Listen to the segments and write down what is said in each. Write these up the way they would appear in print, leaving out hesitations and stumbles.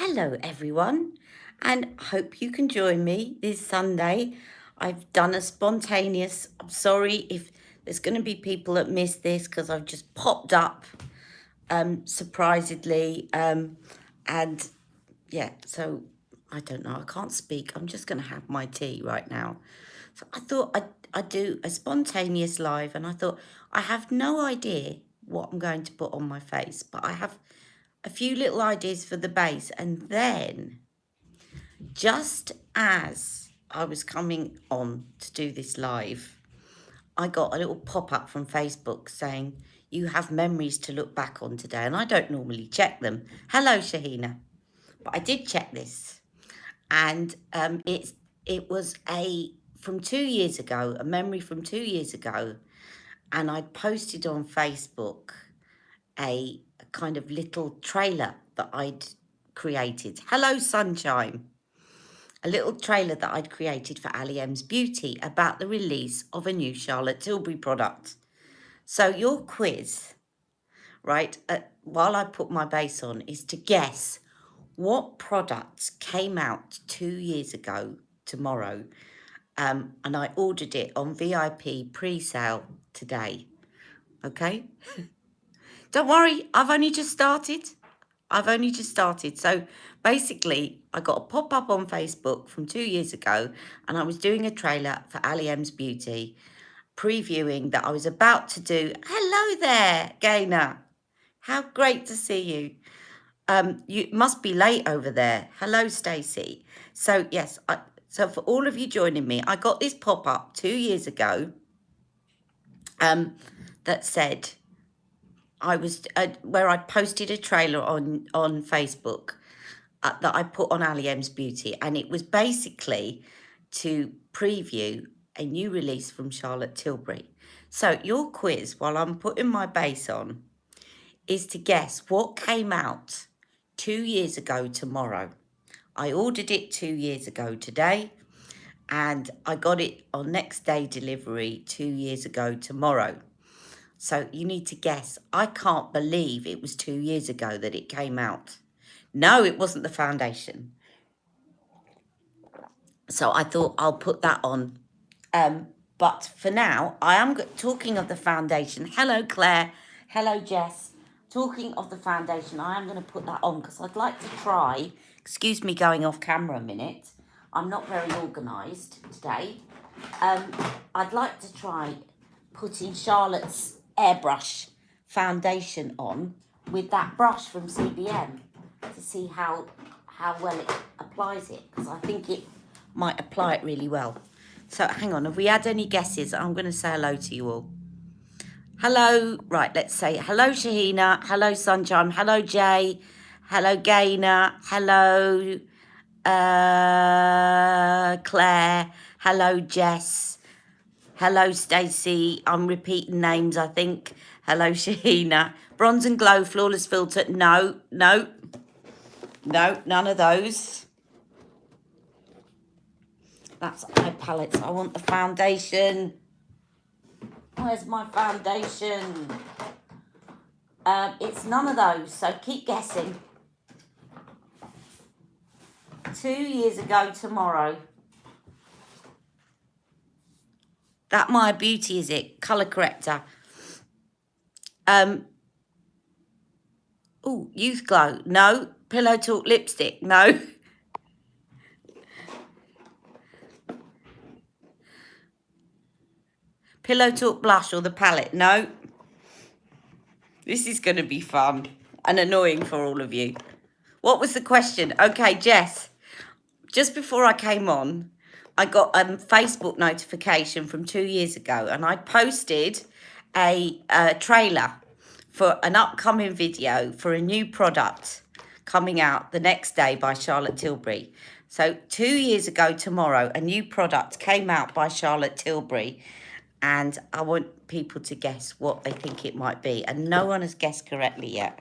Hello, everyone, and hope you can join me this Sunday. I've done a spontaneous. I'm sorry if there's going to be people that miss this because I've just popped up surprisedly. And yeah, so I don't know. I can't speak. I'm just going to have my tea right now. So I thought I'd do a spontaneous live, and I thought I have no idea what I'm going to put on my face, but I have a few little ideas for the base. And then, just as I was coming on to do this live, I got a little pop up from Facebook saying, "You have memories to look back on today." And I don't normally check them. Hello, Shahina. But I did check this. And it was from 2 years ago, a memory from 2 years ago. And I posted on Facebook a kind of little trailer that I'd created. Hello, Sunshine. A little trailer that I'd created for Ali M's Beauty about the release of a new Charlotte Tilbury product. So your quiz, right, while I put my base on, is to guess what products came out 2 years ago tomorrow. And I ordered it on VIP pre-sale today. Okay? Don't worry, I've only just started. So basically, I got a pop-up on Facebook from 2 years ago, and I was doing a trailer for Ali M's Beauty, previewing that I was about to do. Hello there, Gaynor. How great to see you. You must be late over there. Hello, Stacey. So yes, so for all of you joining me, I got this pop-up 2 years ago that said, I was where I posted a trailer on Facebook that I put on Ali M's Beauty, and it was basically to preview a new release from Charlotte Tilbury. So your quiz, while I'm putting my base on, is to guess what came out 2 years ago tomorrow. I ordered it 2 years ago today, and I got it on next day delivery 2 years ago tomorrow. So you need to guess. I can't believe it was 2 years ago that it came out. No, it wasn't the foundation. So I thought I'll put that on. But for now, I am talking of the foundation. Hello, Claire. Hello, Jess. Talking of the foundation, I am going to put that on because I'd like to try. Excuse me going off camera a minute. I'm not very organised today. I'd like to try putting Charlotte's airbrush foundation on with that brush from CBM to see how well it applies it, because I think it might apply it really well. So hang on, have we had any guesses? I'm going to say hello to you all. Hello, right, let's say hello Shahina, hello Sunshine, hello Jay, hello Gaynor, hello Claire, hello Jess, hello Stacey. I'm repeating names, I think. Hello Shahina. Bronze and Glow Flawless Filter. No, none of those. That's eye palettes. I want the foundation. Where's my foundation? It's none of those, so keep guessing. 2 years ago tomorrow. That My Beauty, is it? Colour corrector. Oh, Youth Glow. No. Pillow Talk lipstick. No. Pillow Talk blush or the palette. No. This is going to be fun and annoying for all of you. What was the question? Okay, Jess. Just before I came on, I got a Facebook notification from 2 years ago, and I posted a trailer for an upcoming video for a new product coming out the next day by Charlotte Tilbury. So 2 years ago tomorrow, a new product came out by Charlotte Tilbury, and I want people to guess what they think it might be. And no one has guessed correctly yet.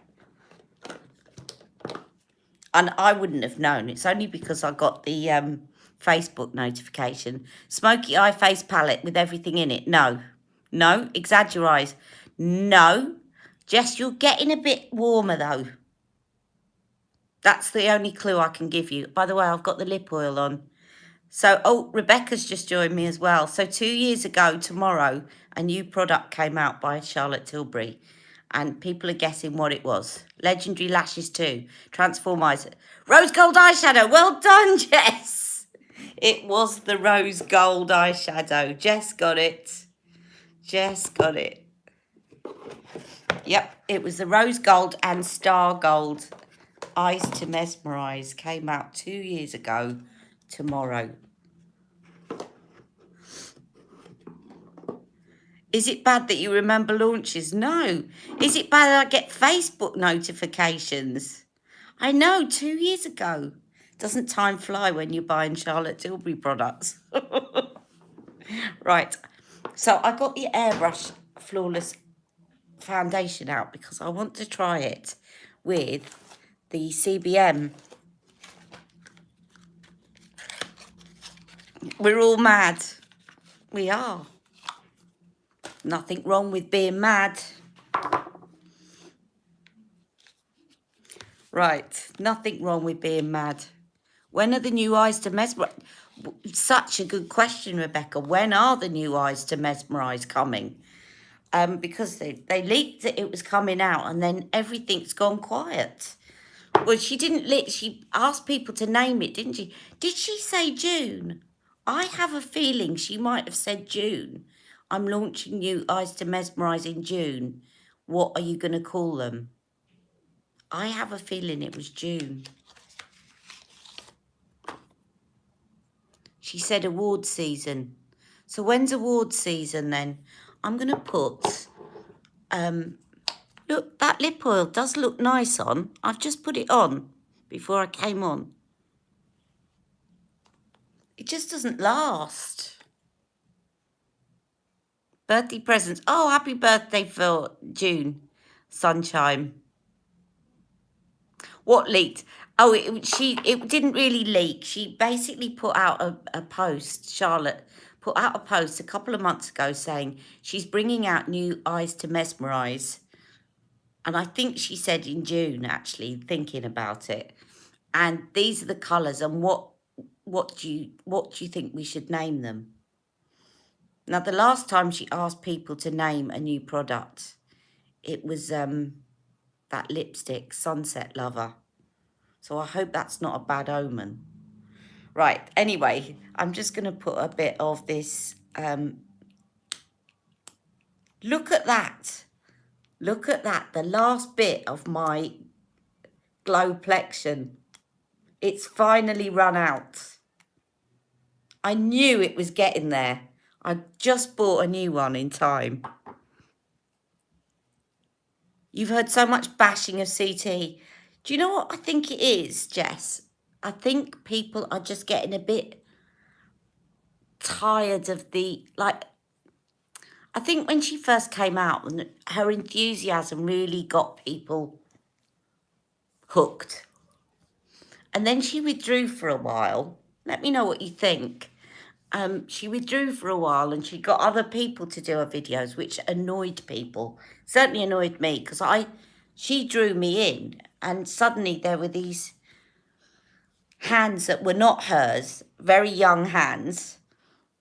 And I wouldn't have known. It's only because I got the Facebook notification. Smoky Eye Face Palette with everything in it. No. Exaggerate. No. Jess, you're getting a bit warmer, though. That's the only clue I can give you. By the way, I've got the lip oil on. So, oh, Rebecca's just joined me as well. So 2 years ago tomorrow, a new product came out by Charlotte Tilbury, and people are guessing what it was. Legendary Lashes 2, Transform Eyes, Rose Gold Eyeshadow. Well done, Jess. It was the Rose Gold Eyeshadow. Jess got it. Jess got it. Yep, it was the Rose Gold and Star Gold Eyes to Mesmerise. Came out 2 years ago tomorrow. Is it bad that you remember launches? No. Is it bad that I get Facebook notifications? I know, 2 years ago. Doesn't time fly when you're buying Charlotte Tilbury products? Right. So I got the Airbrush Flawless foundation out because I want to try it with the CBM. We're all mad. We are. Nothing wrong with being mad. Right, nothing wrong with being mad. When are the new Eyes to Mesmerise? Such a good question, Rebecca. When are the new Eyes to Mesmerise coming? Because they leaked that it was coming out and then everything's gone quiet. Well, she didn't leak. She asked people to name it, didn't she? Did she say June? I have a feeling she might have said June. I'm launching new Eyes to Mesmerise in June. What are you going to call them? I have a feeling it was June. She said award season. So when's award season then? I'm going to put... look, that lip oil does look nice on. I've just put it on before I came on. It just doesn't last. Birthday presents. Oh, happy birthday for June. Sunshine. What leaked? Oh, it didn't really leak. She basically put out a post, Charlotte put out a post a couple of months ago saying she's bringing out new Eyes to Mesmerise. And I think she said in June, actually, thinking about it. And these are the colours. And what do you think we should name them? Now, the last time she asked people to name a new product, it was that lipstick, Sunset Lover. So I hope that's not a bad omen. Right, anyway, I'm just going to put a bit of this. Look at that. Look at that. The last bit of my Glowplexion. It's finally run out. I knew it was getting there. I just bought a new one in time. You've heard so much bashing of CT. Do you know what I think it is, Jess? I think people are just getting a bit tired of I think when she first came out, her enthusiasm really got people hooked. And then she withdrew for a while. Let me know what you think. She withdrew for a while and she got other people to do her videos, which annoyed people. Certainly annoyed me because she drew me in and suddenly there were these hands that were not hers, very young hands,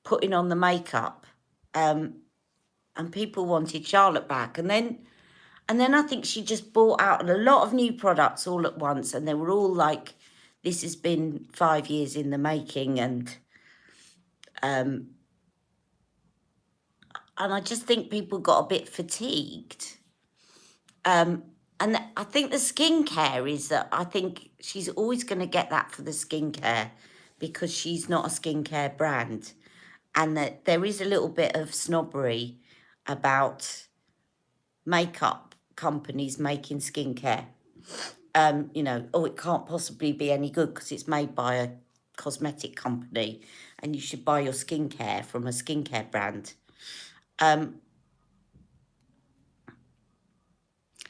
putting on the makeup. And people wanted Charlotte back. And then I think she just brought out a lot of new products all at once. And they were all like, this has been 5 years in the making. And I just think people got a bit fatigued. And I think the skincare is that I think she's always going to get that for the skincare because she's not a skincare brand. And that there is a little bit of snobbery about makeup companies making skincare. You know, oh, it can't possibly be any good because it's made by a cosmetic company and you should buy your skincare from a skincare brand.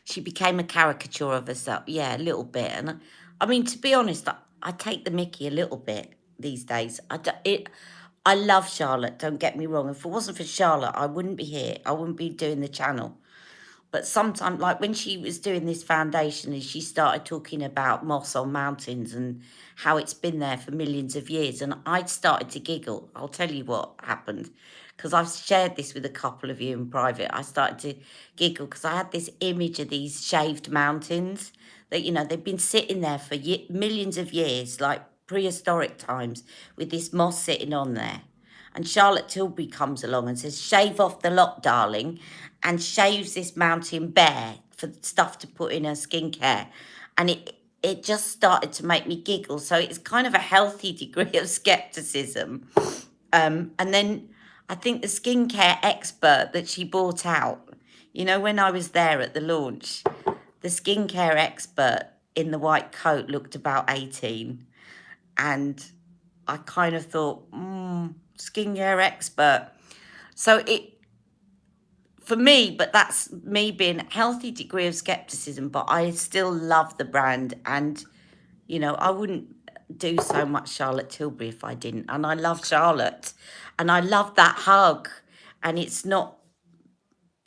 She became a caricature of herself. Yeah, a little bit. And I mean, to be honest, I take the mickey a little bit these days. I love Charlotte, don't get me wrong. If it wasn't for Charlotte, I wouldn't be here. I wouldn't be doing the channel. But sometimes, like when she was doing this foundation and she started talking about moss on mountains and how it's been there for millions of years, and I started to giggle. I'll tell you what happened, because I've shared this with a couple of you in private. I started to giggle because I had this image of these shaved mountains that, you know, they've been sitting there for millions of years, like prehistoric times, with this moss sitting on there. And Charlotte Tilbury comes along and says, shave off the lot, darling, and shaves this mountain bare for stuff to put in her skincare. And it just started to make me giggle. So it's kind of a healthy degree of skepticism. And then I think the skincare expert that she brought out, you know, when I was there at the launch, the skincare expert in the white coat looked about 18. And I kind of thought, skincare expert. So for me, but that's me being a healthy degree of skepticism, but I still love the brand. And, you know, I wouldn't do so much Charlotte Tilbury if I didn't. And I love Charlotte and I love that hug. And it's not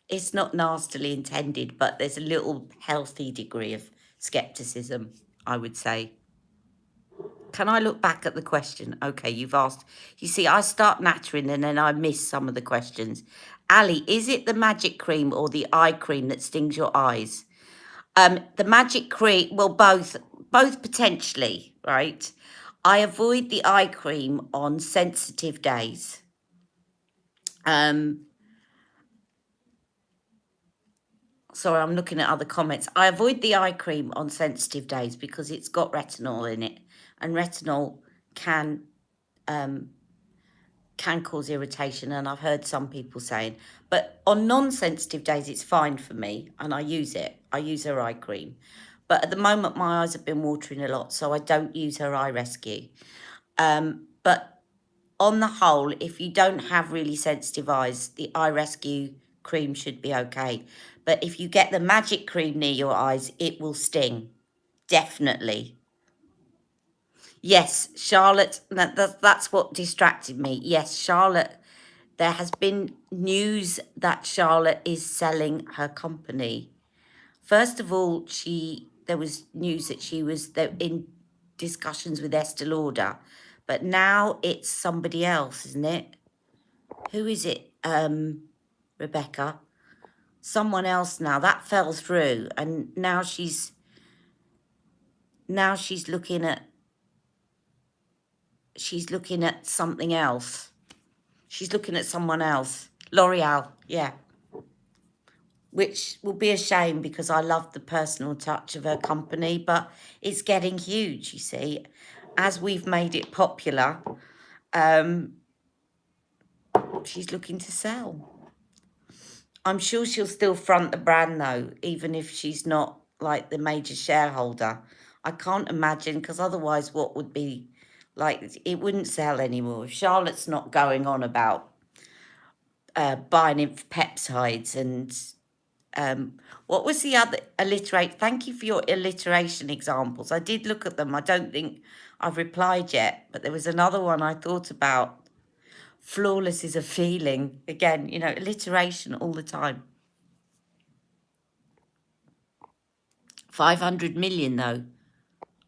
nastily intended, but there's a little healthy degree of skepticism, I would say. Can I look back at the question? Okay, you've asked. You see, I start nattering and then I miss some of the questions. Ali, is it the magic cream or the eye cream that stings your eyes? The magic cream, well, both potentially, right? I avoid the eye cream on sensitive days. Sorry, I'm looking at other comments. I avoid the eye cream on sensitive days because it's got retinol in it, and retinol can cause irritation, and I've heard some people saying, but on non-sensitive days it's fine for me and I use it. I use her eye cream. But at the moment my eyes have been watering a lot, so I don't use her eye rescue. But on the whole, if you don't have really sensitive eyes, the eye rescue cream should be okay. But if you get the magic cream near your eyes, it will sting. Definitely. Yes, Charlotte, that's what distracted me. Yes, Charlotte, there has been news that Charlotte is selling her company. First of all, there was news that she was in discussions with Estee Lauder, but now it's somebody else, isn't it? Who is it? Rebecca. Someone else now. That fell through, and now she's looking at something else. She's looking at someone else. L'Oreal, yeah. Which will be a shame because I love the personal touch of her company, but it's getting huge, you see. As we've made it popular, she's looking to sell. I'm sure she'll still front the brand though, even if she's not like the major shareholder. I can't imagine, because otherwise what would be, like, it wouldn't sell anymore. If Charlotte's not going on about buying in peptides and what was the other thank you for your alliteration examples. I did look at them. I don't think I've replied yet, but there was another one I thought about. Flawless is a feeling. Again, you know, alliteration all the time. 500 million though.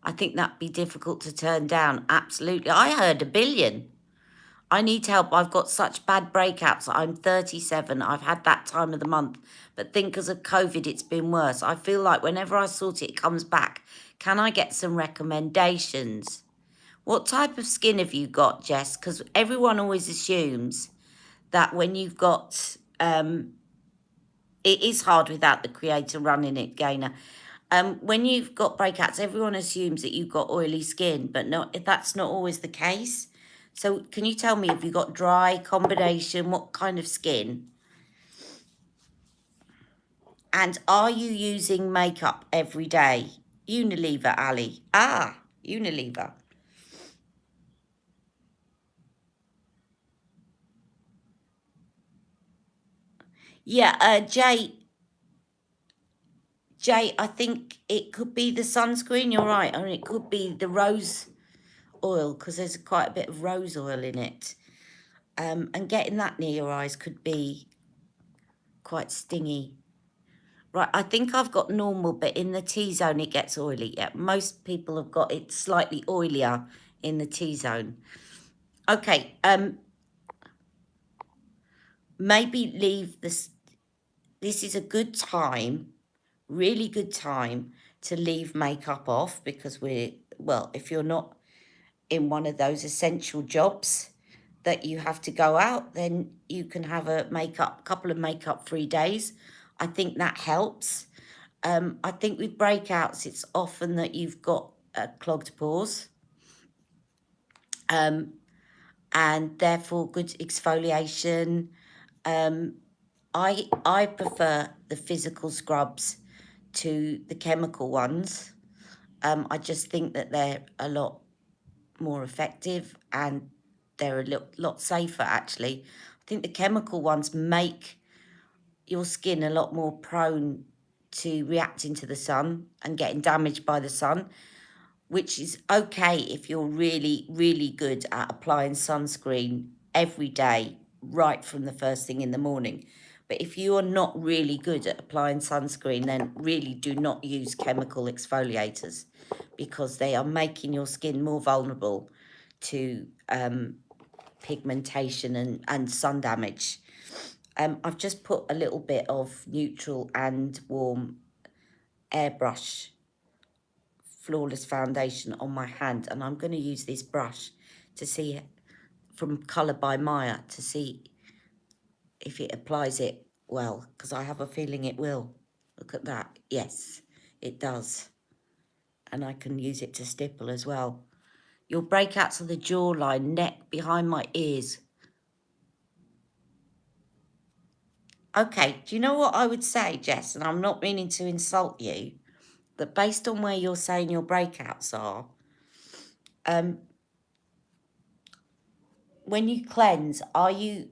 I think that'd be difficult to turn down. Absolutely. I heard 1 billion. I need help. I've got such bad breakouts. I'm 37. I've had that time of the month. But think because of COVID, it's been worse. I feel like whenever I sort it, it comes back. Can I get some recommendations? What type of skin have you got, Jess? Because everyone always assumes that when you've got... it is hard without the creator running it, Gainer. When you've got breakouts, everyone assumes that you've got oily skin, but that's not always the case. So can you tell me, have you got dry, combination, what kind of skin? And are you using makeup every day? Unilever, Ali. Ah, Unilever. Yeah, Jay, I think it could be the sunscreen, you're right. I mean, it could be the rose oil, because there's quite a bit of rose oil in it. And getting that near your eyes could be quite stingy. Right, I think I've got normal, but in the T-zone it gets oily. Yeah, most people have got it slightly oilier in the T-zone. Okay, maybe leave this. This is a good time, really good time to leave makeup off because well, if you're not in one of those essential jobs that you have to go out, then you can have a couple of makeup free days. I think that helps. I think with breakouts, it's often that you've got clogged pores, and therefore good exfoliation. I prefer the physical scrubs to the chemical ones. I just think that they're a lot more effective and they're a lot safer, actually. I think the chemical ones make your skin a lot more prone to reacting to the sun and getting damaged by the sun, which is okay if you're really, really good at applying sunscreen every day, right from the first thing in the morning. But if you are not really good at applying sunscreen, then really do not use chemical exfoliators because they are making your skin more vulnerable to pigmentation and sun damage. I've just put a little bit of neutral and warm airbrush flawless foundation on my hand, and I'm going to use this brush to see from Colour by Maya to see if it applies it well, because I have a feeling it will. Look at that. Yes, it does. And I can use it to stipple as well. Your breakouts of the jawline, neck, behind my ears. Okay, do you know what I would say, Jess? And I'm not meaning to insult you, that based on where you're saying your breakouts are, when you cleanse, are you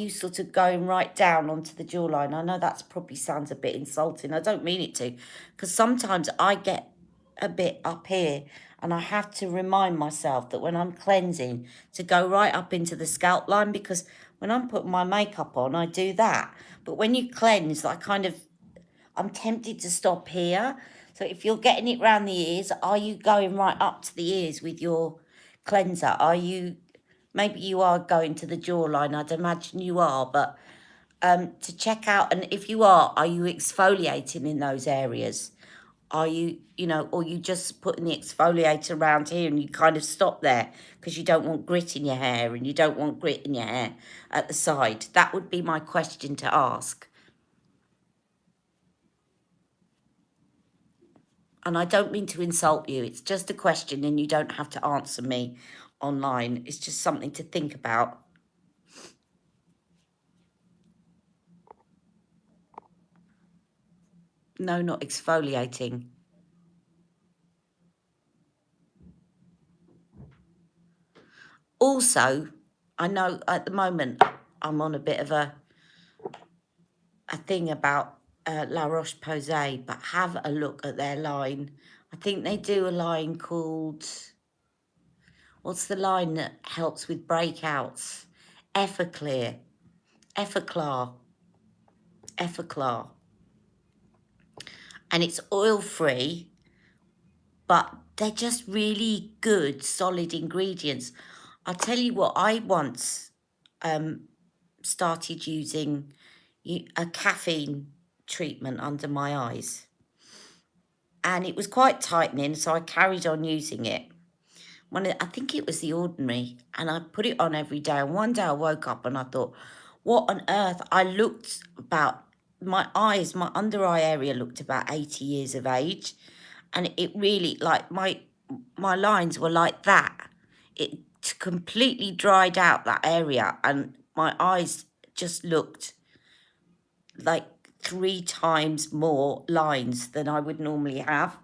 sort of going right down onto the jawline? I know that's probably sounds a bit insulting. I don't mean it to, because sometimes I get a bit up here and I have to remind myself that when I'm cleansing to go right up into the scalp line, because when I'm putting my makeup on, I do that. But when you cleanse, I'm tempted to stop here. So if you're getting it round the ears, are you going right up to the ears with your cleanser? Maybe you are going to the jawline, I'd imagine you are, but to check out, and if you are you exfoliating in those areas? Are you, or you just putting the exfoliator around here and you kind of stop there because you don't want grit in your hair and you don't want grit in your hair at the side? That would be my question to ask. And I don't mean to insult you. It's just a question and you don't have to answer me online. It's just something to think about. No, not exfoliating. Also, I know at the moment I'm on a bit of a thing about La Roche-Posay, but have a look at their line. I think they do a line called, what's the line that helps with breakouts? Effaclar. Effaclar. Effaclar. And it's oil-free, but they're just really good, solid ingredients. I'll tell you what, I once started using a caffeine treatment under my eyes. And it was quite tightening, so I carried on using it. I think it was The Ordinary, and I put it on every day. And one day I woke up and I thought, what on earth? I looked about, my eyes, my under eye area looked about 80 years of age. And it really, like, my lines were like that. It completely dried out that area, and my eyes just looked like 3 times more lines than I would normally have.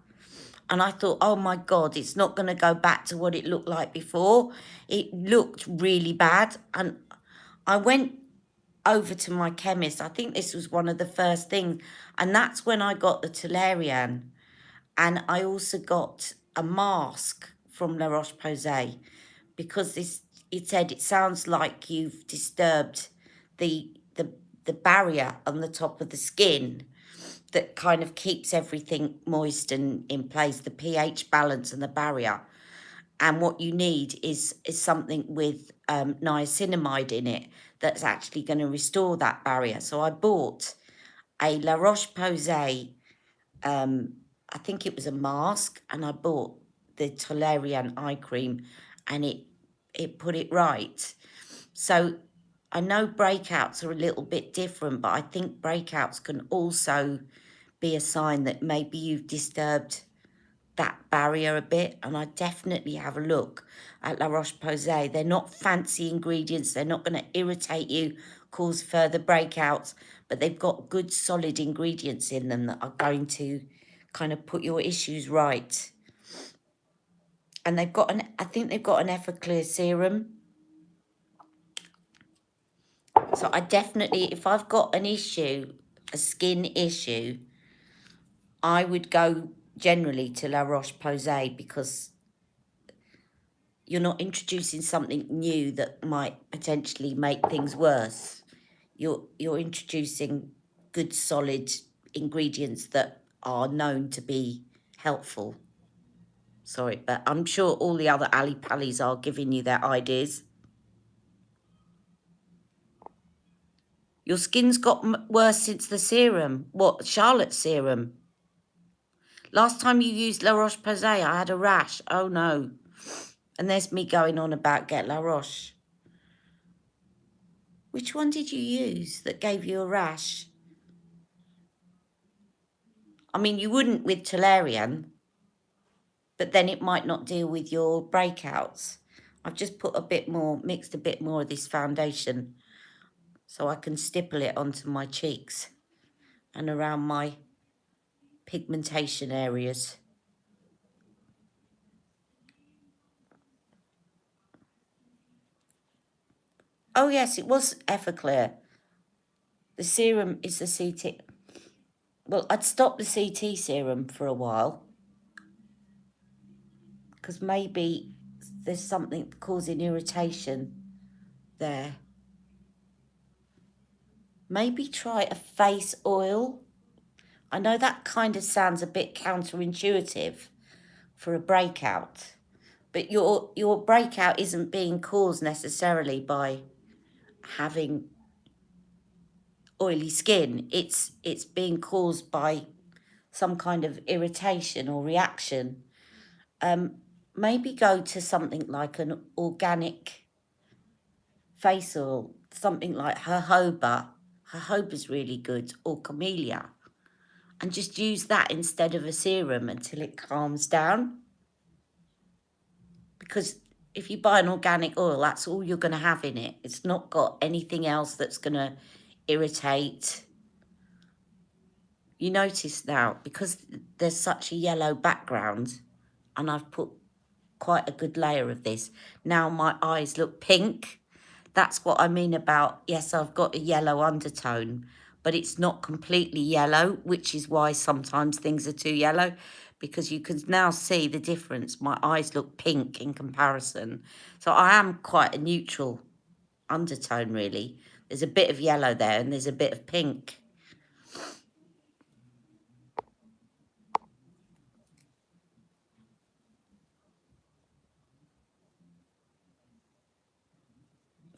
And I thought, oh my God, it's not going to go back to what it looked like before. It looked really bad. And I went over to my chemist. I think this was one of the first things. And that's when I got the Tolerian. And I also got a mask from La Roche-Posay because it said it sounds like you've disturbed the barrier on the top of the skin. that kind of keeps everything moist and in place, the pH balance and the barrier. And what you need is something with niacinamide in it that's actually going to restore that barrier. So I bought a La Roche-Posay, I think it was a mask, and I bought the Tolerian eye cream, and it put it right. So I know breakouts are a little bit different, but I think breakouts can also be a sign that maybe you've disturbed that barrier a bit. And I definitely have a look at La Roche-Posay. They're not fancy ingredients. They're not going to irritate you, cause further breakouts, but they've got good solid ingredients in them that are going to kind of put your issues right. And they've got I think they've got an Everclear serum. So I definitely, if I've got an issue, a skin issue, I would go generally to La Roche-Posay, because you're not introducing something new that might potentially make things worse. You're introducing good solid ingredients that are known to be helpful. Sorry, but I'm sure all the other Ali Pallies are giving you their ideas. Your skin's got worse since the serum. What, Charlotte's serum? Last time you used La Roche-Posay, I had a rash. Oh, no. And there's me going on about Get La Roche. Which one did you use that gave you a rash? I mean, you wouldn't with Tolerian, but then it might not deal with your breakouts. I've just put a bit more, mixed a bit more of this foundation so I can stipple it onto my cheeks and around my pigmentation areas. Oh yes, it was Everclear. The serum is the CT. Well, I'd stopped the CT serum for a while, because maybe there's something causing irritation there. Maybe try a face oil. I know that kind of sounds a bit counterintuitive for a breakout, but your breakout isn't being caused necessarily by having oily skin. It's being caused by some kind of irritation or reaction. Maybe go to something like an organic face oil, something like jojoba. Jojoba's really good, or camellia, and just use that instead of a serum until it calms down. Because if you buy an organic oil, that's all you're going to have in it. It's not got anything else that's going to irritate. You notice now, because there's such a yellow background, and I've put quite a good layer of this, now my eyes look pink. That's what I mean about, yes, I've got a yellow undertone, but it's not completely yellow, which is why sometimes things are too yellow, because you can now see the difference. My eyes look pink in comparison. So I am quite a neutral undertone, really. There's a bit of yellow there and there's a bit of pink.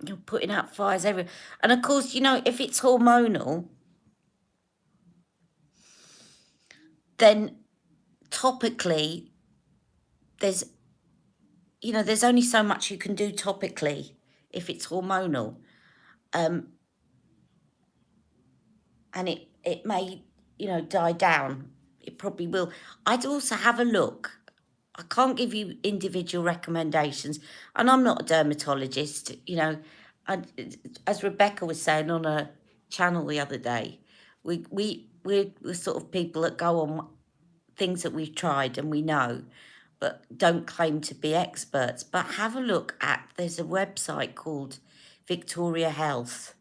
You're putting out fires everywhere. And of course, you know, if it's hormonal, then topically, there's, you know, there's only so much you can do topically if it's hormonal. And it may, you know, die down. It probably will. I'd also have a look. I can't give you individual recommendations, and I'm not a dermatologist, you know. As Rebecca was saying on a channel the other day, we're sort of people that go on things that we've tried and we know, but don't claim to be experts. But have a look at, there's a website called Victoria Health,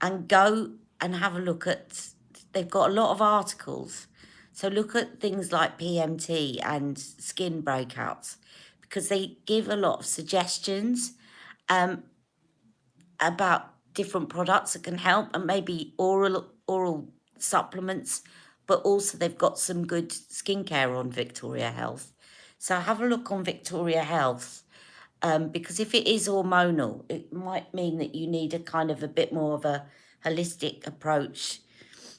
and go and have a look at, they've got a lot of articles. So look at things like PMT and skin breakouts, because they give a lot of suggestions about different products that can help, and maybe oral supplements. but also they've got some good skincare on Victoria Health. So have a look on Victoria Health, because if it is hormonal, it might mean that you need a kind of a bit more of a holistic approach,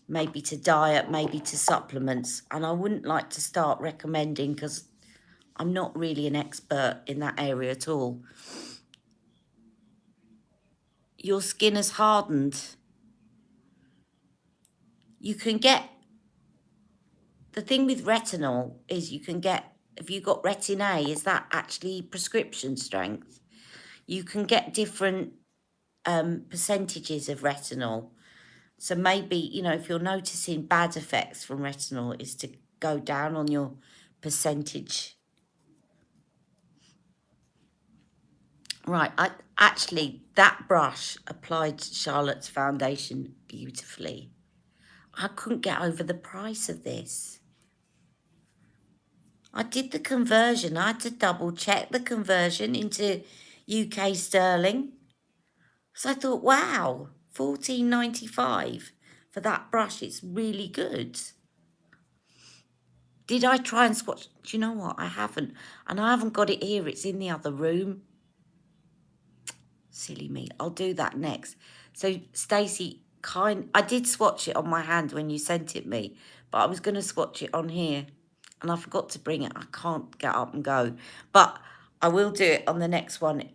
maybe to diet, maybe to supplements. And I wouldn't like to start recommending, because I'm not really an expert in that area at all. Your skin has hardened. You can get, the thing with retinol is you can get, if you got Retin A, is that actually prescription strength? You can get different percentages of retinol. So maybe, you know, if you're noticing bad effects from retinol, is to go down on your percentage. Right, actually, that brush applied Charlotte's foundation beautifully. I couldn't get over the price of this. I did the conversion. I had to double check the conversion into UK sterling. So I thought, wow, $14.95 for that brush. It's really good. Did I try and swatch? Do you know what? I haven't. And I haven't got it here. It's in the other room. Silly me. I'll do that next. So, Stacey, I did swatch it on my hand when you sent it me, but I was going to swatch it on here. And I forgot to bring it. I can't get up and go. But I will do it on the next one.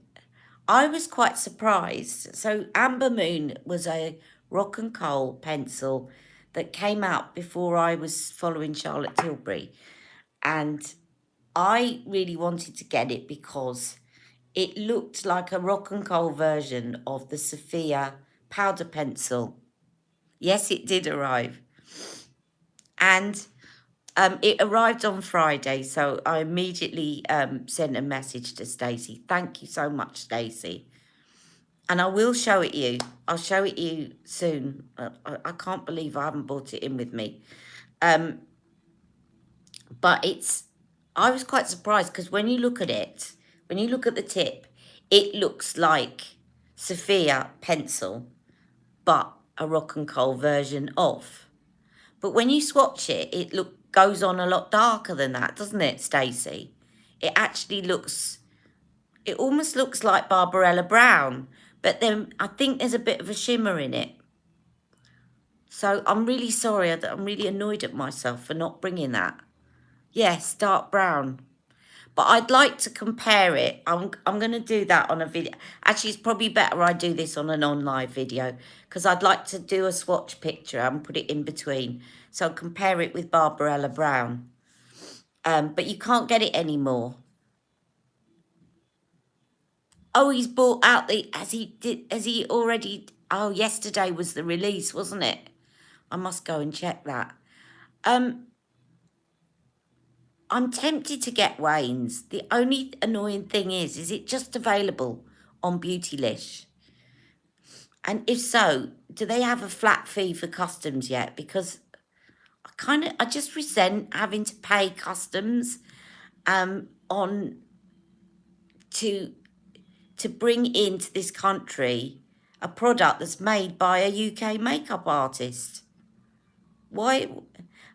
I was quite surprised. So Amber Moon was a rock and coal pencil that came out before I was following Charlotte Tilbury. And I really wanted to get it because it looked like a rock and coal version of the Sophia powder pencil. Yes, it did arrive. And it arrived on Friday, so I immediately sent a message to Stacey. Thank you so much, Stacey. And I will show it you. I'll show it you soon. I can't believe I haven't brought it in with me. But I was quite surprised because when you look at it, when you look at the tip, it looks like Sophia pencil, but a rock and coal version of. But when you swatch it, it goes on a lot darker than that, doesn't it, Stacey? It actually looks, it almost looks like Barbarella Brown, but then I think there's a bit of a shimmer in it. So I'm really sorry, I'm really annoyed at myself for not bringing that. Yes, dark brown. But I'd like to compare it. I'm going to do that on a video. Actually, it's probably better I do this on an on-live video because I'd like to do a swatch picture and put it in between. So I'll compare it with Barbarella Brown. But you can't get it anymore. Oh, he's bought out has he already, oh, yesterday was the release, wasn't it? I must go and check that. I'm tempted to get Wayne's. The only annoying thing is it just available on Beautylish? And if so, do they have a flat fee for customs yet? Because I just resent having to pay customs on to bring into this country a product that's made by a UK makeup artist. Why?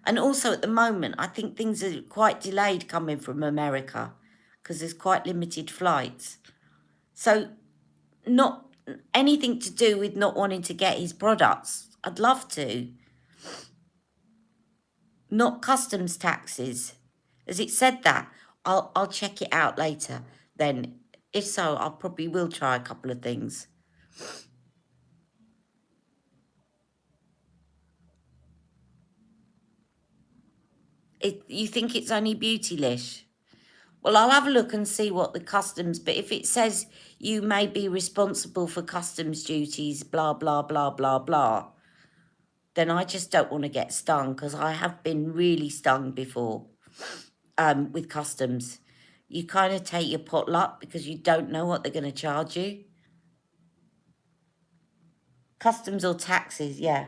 And also at the moment, I think things are quite delayed coming from America because there's quite limited flights. So not anything to do with not wanting to get his products. I'd love to. Not customs taxes. Has it said that? I'll check it out later then. If so, I probably will try a couple of things. You think it's only Beautylish? Well, I'll have a look and see what the customs, but if it says you may be responsible for customs duties, blah, blah, blah, blah, blah, then I just don't want to get stung because I have been really stung before with customs. You kind of take your potluck because you don't know what they're going to charge you. Customs or taxes, yeah.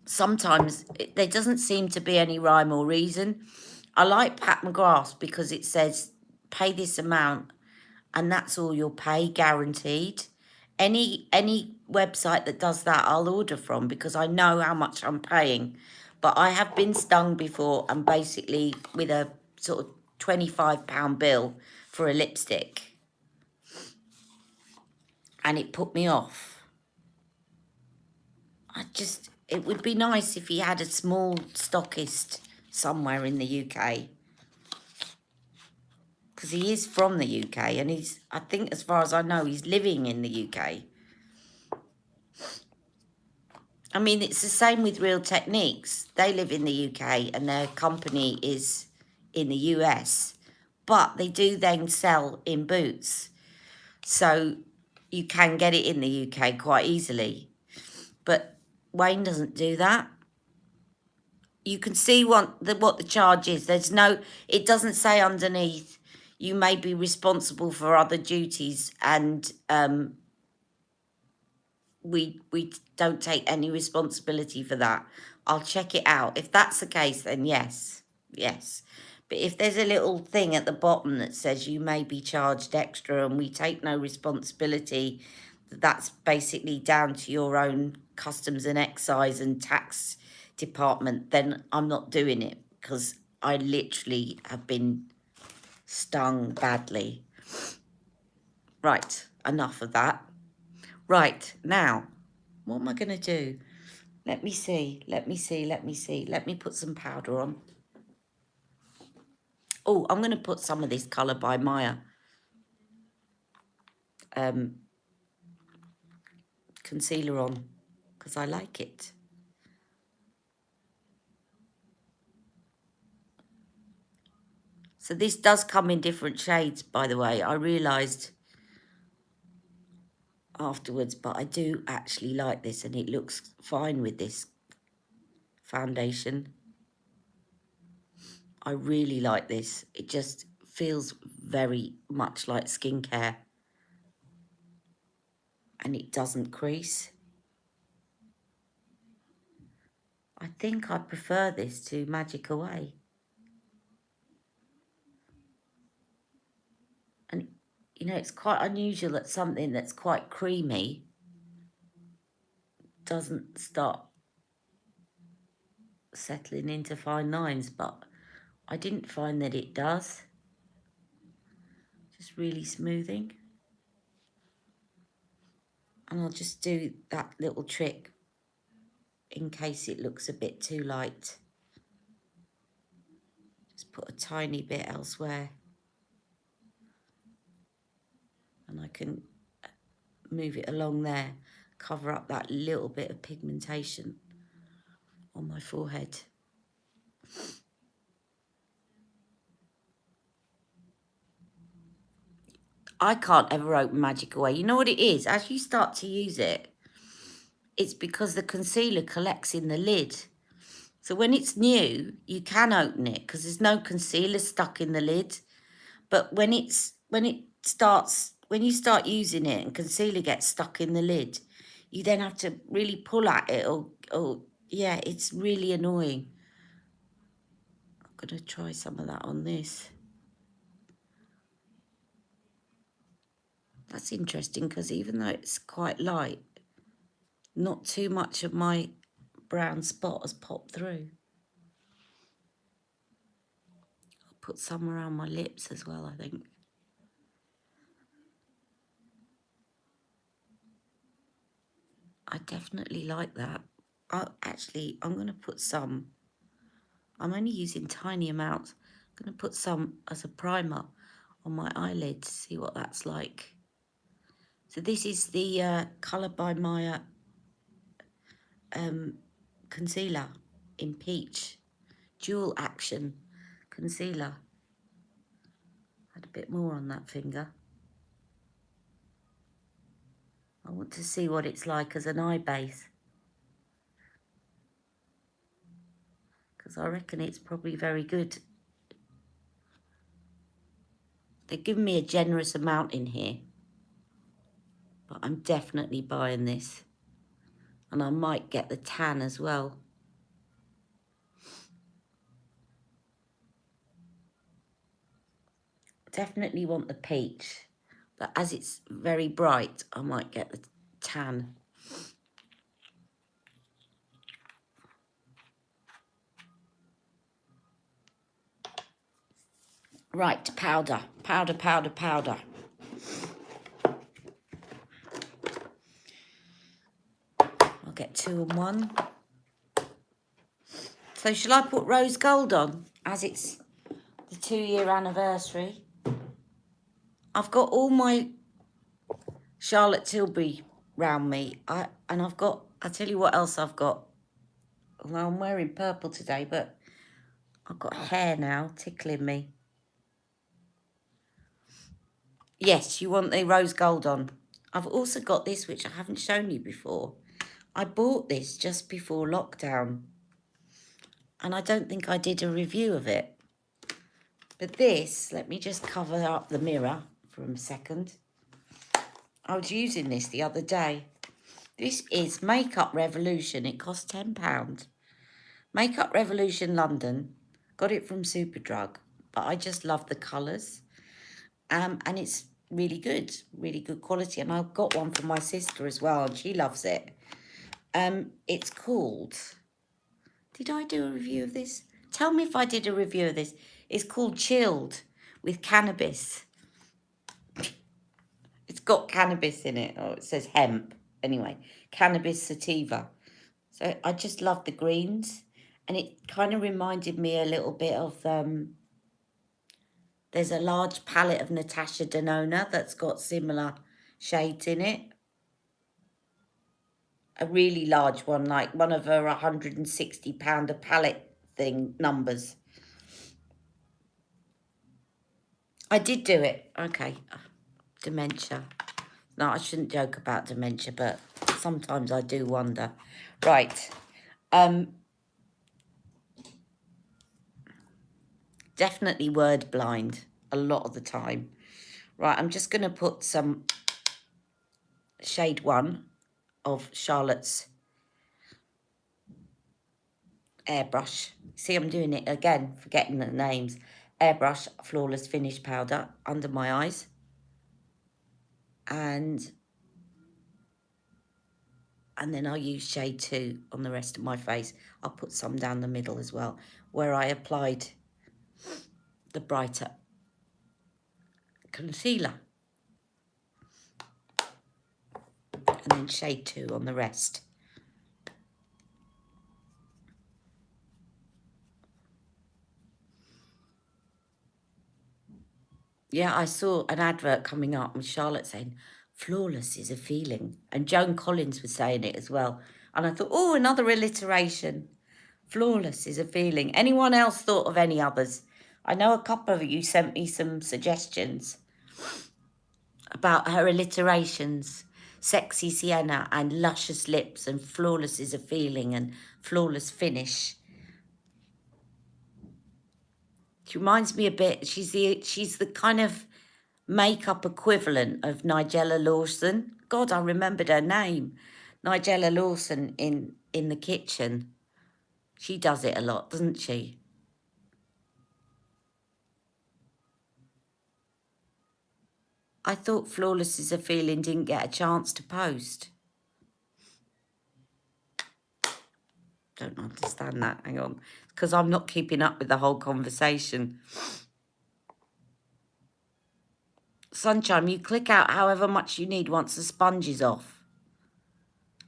Sometimes there doesn't seem to be any rhyme or reason. I like Pat McGrath because it says pay this amount and that's all you'll pay, guaranteed. Any website that does that I'll order from, because I know how much I'm paying. But I have been stung before, and basically with a sort of £25 bill for a lipstick, and it put me off. It would be nice if he had a small stockist somewhere in the UK, because he is from the UK, and I think as far as I know, he's living in the UK. I mean, it's the same with Real Techniques. They live in the UK and their company is in the US, but they do then sell in Boots. So you can get it in the UK quite easily. But Wayne doesn't do that. You can see what the charge is. It doesn't say underneath, you may be responsible for other duties, and we don't take any responsibility for that. I'll check it out. If that's the case, then yes. But if there's a little thing at the bottom that says you may be charged extra and we take no responsibility, that's basically down to your own customs and excise and tax department, then I'm not doing it, because I literally have been stung badly. Right, enough of that. Right, now, what am I going to do? Let me see. Let me put some powder on. Oh, I'm going to put some of this Colour by Maya concealer on, because I like it. So this does come in different shades, by the way. I realised afterwards, but I do actually like this, and it looks fine with this foundation. I really like this. It just feels very much like skincare, and it doesn't crease. I think I prefer this to Magic Away. And, you know, it's quite unusual that something that's quite creamy doesn't start settling into fine lines, but I didn't find that it does. Just really smoothing. And I'll just do that little trick in case it looks a bit too light. Just put a tiny bit elsewhere. And I can move it along there, cover up that little bit of pigmentation on my forehead. I can't ever open Magic Away. You know what it is? As you start to use it, it's because the concealer collects in the lid. So when it's new, you can open it because there's no concealer stuck in the lid. But when you start using it and concealer gets stuck in the lid, you then have to really pull at it, or yeah, it's really annoying. I'm gonna try some of that on this. That's interesting, because even though it's quite light, not too much of my brown spot has popped through. I'll put some around my lips as well, I think. I definitely like that. Actually, I'm going to put some. I'm only using tiny amounts. I'm going to put some as a primer on my eyelid to see what that's like. So this is the Colour by Maya concealer in Peach. Dual Action concealer. Add a bit more on that finger. I want to see what it's like as an eye base, because I reckon it's probably very good. They've given me a generous amount in here, but I'm definitely buying this. And I might get the tan as well. Definitely want the peach, but as it's very bright, I might get the tan. Right, powder, powder, powder, powder. I'll get 2 and 1. So shall I put rose gold on as it's the 2-year anniversary? I've got all my Charlotte Tilbury round me. And I've got, I'll tell you what else I've got. Although I'm wearing purple today, but I've got hair now tickling me. Yes, you want the rose gold on. I've also got this, which I haven't shown you before. I bought this just before lockdown. And I don't think I did a review of it. But this, let me just cover up the mirror for a second. I was using this the other day. This is Makeup Revolution. It costs £10. Makeup Revolution London. Got it from Superdrug. But I just love the colours. And it's really good quality. And I've got one for my sister as well, and she loves it. It's called... Did I do a review of this? Tell me if I did a review of this. It's called Chilled with cannabis. It's got cannabis in it. Oh, it says hemp. Anyway, cannabis sativa. So I just love the greens. And it kind of reminded me a little bit of... there's a large palette of Natasha Denona that's got similar shades in it. A really large one, like one of her £160 a palette thing numbers. I did do it. Okay. Dementia. No, I shouldn't joke about dementia, but sometimes I do wonder. Right. Definitely word blind a lot of the time. Right, I'm just going to put some shade 1 of Charlotte's airbrush. See, I'm doing it again, forgetting the names. Airbrush Flawless Finish Powder under my eyes. And then I'll use shade 2 on the rest of my face. I'll put some down the middle as well, where I applied the brighter concealer. And then shade 2 on the rest. Yeah, I saw an advert coming up with Charlotte saying, flawless is a feeling. And Joan Collins was saying it as well. And I thought, oh, another alliteration. Flawless is a feeling. Anyone else thought of any others? I know a couple of you sent me some suggestions about her alliterations. Sexy Sienna and luscious lips and flawless is a feeling and flawless finish. She reminds me a bit, she's the kind of makeup equivalent of Nigella Lawson. God, I remembered her name. Nigella Lawson in The Kitchen. She does it a lot, doesn't she? I thought Flawless is a Feeling didn't get a chance to post. Don't understand that. Hang on. Because I'm not keeping up with the whole conversation. Sunshine, you click out however much you need once the sponge is off.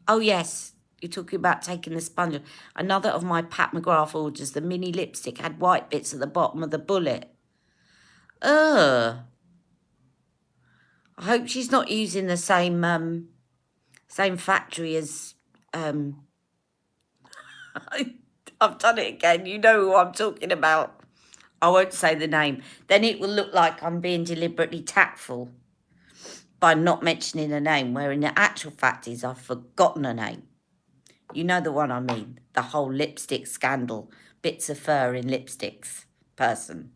Oh, yes. You're talking about taking the sponge off. Another of my Pat McGrath orders, the mini lipstick had white bits at the bottom of the bullet. Ugh. I hope she's not using the same factory as... I've done it again. You know who I'm talking about. I won't say the name. Then it will look like I'm being deliberately tactful by not mentioning a name, where in the actual fact is I've forgotten a name. You know the one I mean. The whole lipstick scandal. Bits of fur in lipsticks person.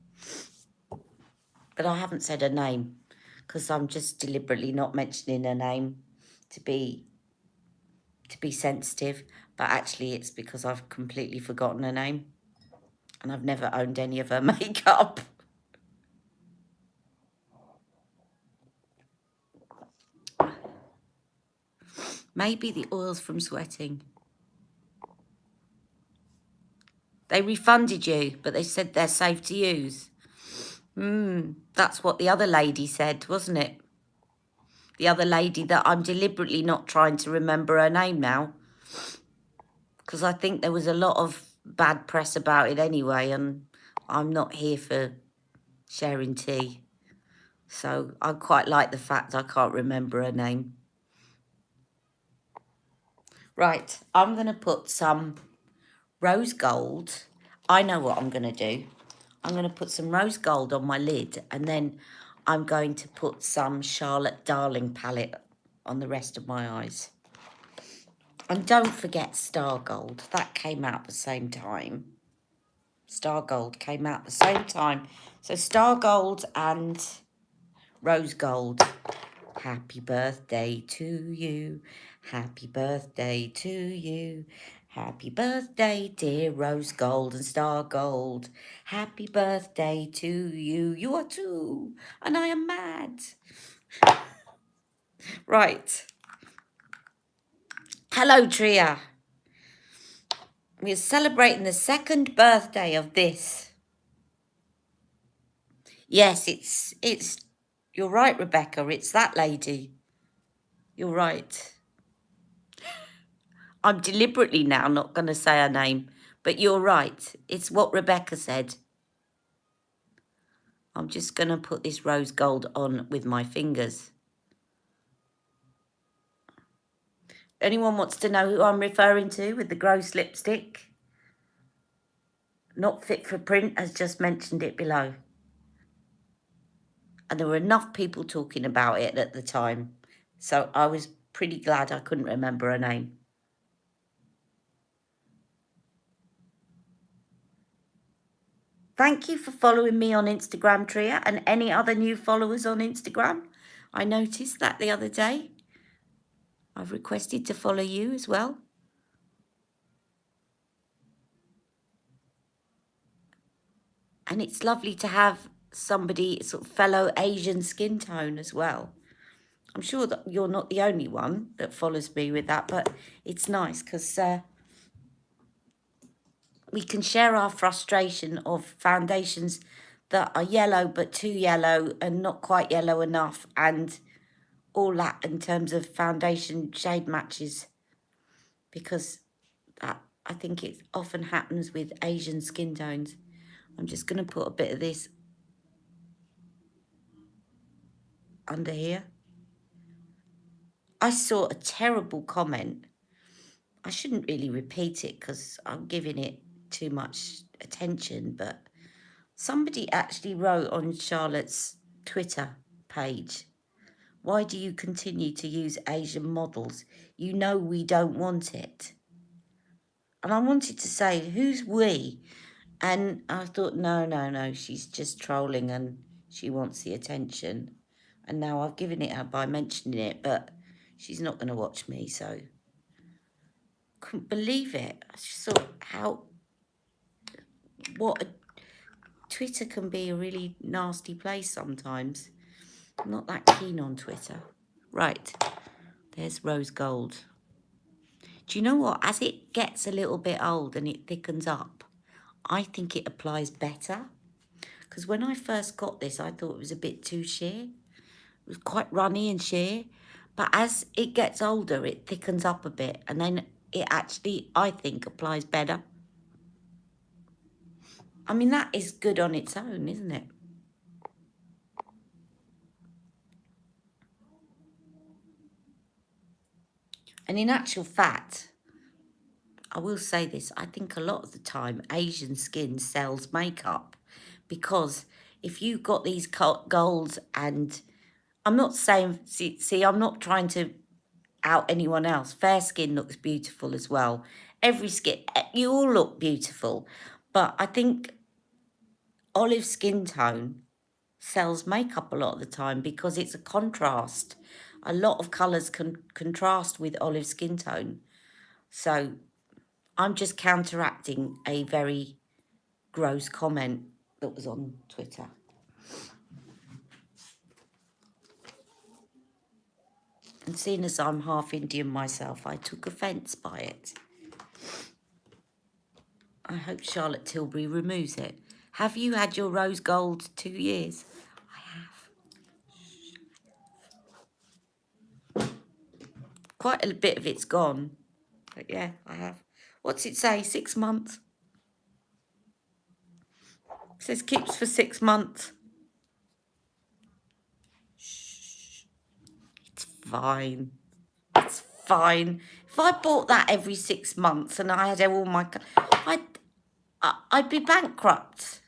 But I haven't said a name because I'm just deliberately not mentioning a name to be sensitive. But actually it's because I've completely forgotten her name. And I've never owned any of her makeup. Maybe the oil's from sweating. They refunded you, but they said they're safe to use. That's what the other lady said, wasn't it? The other lady that I'm deliberately not trying to remember her name now, because I think there was a lot of bad press about it anyway, and I'm not here for sharing tea. So I quite like the fact I can't remember her name. Right, I'm going to put some rose gold. I know what I'm going to do. I'm going to put some rose gold on my lid, and then I'm going to put some Charlotte Darling palette on the rest of my eyes. And don't forget Star Gold. That came out at the same time. Star Gold came out at the same time. So Star Gold and Rose Gold. Happy birthday to you. Happy birthday to you. Happy birthday, dear Rose Gold and Star Gold. Happy birthday to you. You are too. And I am mad. Right. Hello, Tria. We're celebrating the second birthday of this. Yes, it's you're right, Rebecca. It's that lady. You're right. I'm deliberately now not going to say her name, but you're right. It's what Rebecca said. I'm just going to put this rose gold on with my fingers. Anyone wants to know who I'm referring to with the gross lipstick? Not Fit for Print has just mentioned it below. And there were enough people talking about it at the time. So I was pretty glad I couldn't remember her name. Thank you for following me on Instagram, Tria, and any other new followers on Instagram. I noticed that the other day. I've requested to follow you as well. And it's lovely to have somebody, sort of fellow Asian skin tone as well. I'm sure that you're not the only one that follows me with that, but it's nice because we can share our frustration of foundations that are yellow but too yellow and not quite yellow enough, and all that in terms of foundation shade matches, because I think it often happens with Asian skin tones. I'm just going to put a bit of this under here. I saw a terrible comment. I shouldn't really repeat it because I'm giving it too much attention, but somebody actually wrote on Charlotte's Twitter page, "Why do you continue to use Asian models? You know we don't want it." And I wanted to say, who's we? And I thought, no, she's just trolling and she wants the attention. And now I've given it her by mentioning it, but she's not going to watch me, so couldn't believe it. I just thought Twitter can be a really nasty place sometimes. I'm not that keen on Twitter. Right, there's rose gold. Do you know what? As it gets a little bit old and it thickens up, I think it applies better. Because when I first got this, I thought it was a bit too sheer. It was quite runny and sheer. But as it gets older, it thickens up a bit. And then it actually, I think, applies better. I mean, that is good on its own, isn't it? And in actual fact, I will say this, I think a lot of the time Asian skin sells makeup, because if you've got these golds, and I'm not saying, see, I'm not trying to out anyone else. Fair skin looks beautiful as well. Every skin, you all look beautiful. But I think olive skin tone sells makeup a lot of the time because it's a contrast. A lot of colours can contrast with olive skin tone. So I'm just counteracting a very gross comment that was on Twitter. And seeing as I'm half Indian myself, I took offence by it. I hope Charlotte Tilbury removes it. Have you had your rose gold 2 years? I have. Quite a bit of it's gone. But yeah, I have. What's it say? 6 months? It says keeps for 6 months. Shh. It's fine. It's fine. If I bought that every 6 months and I had all my... I'd be bankrupt.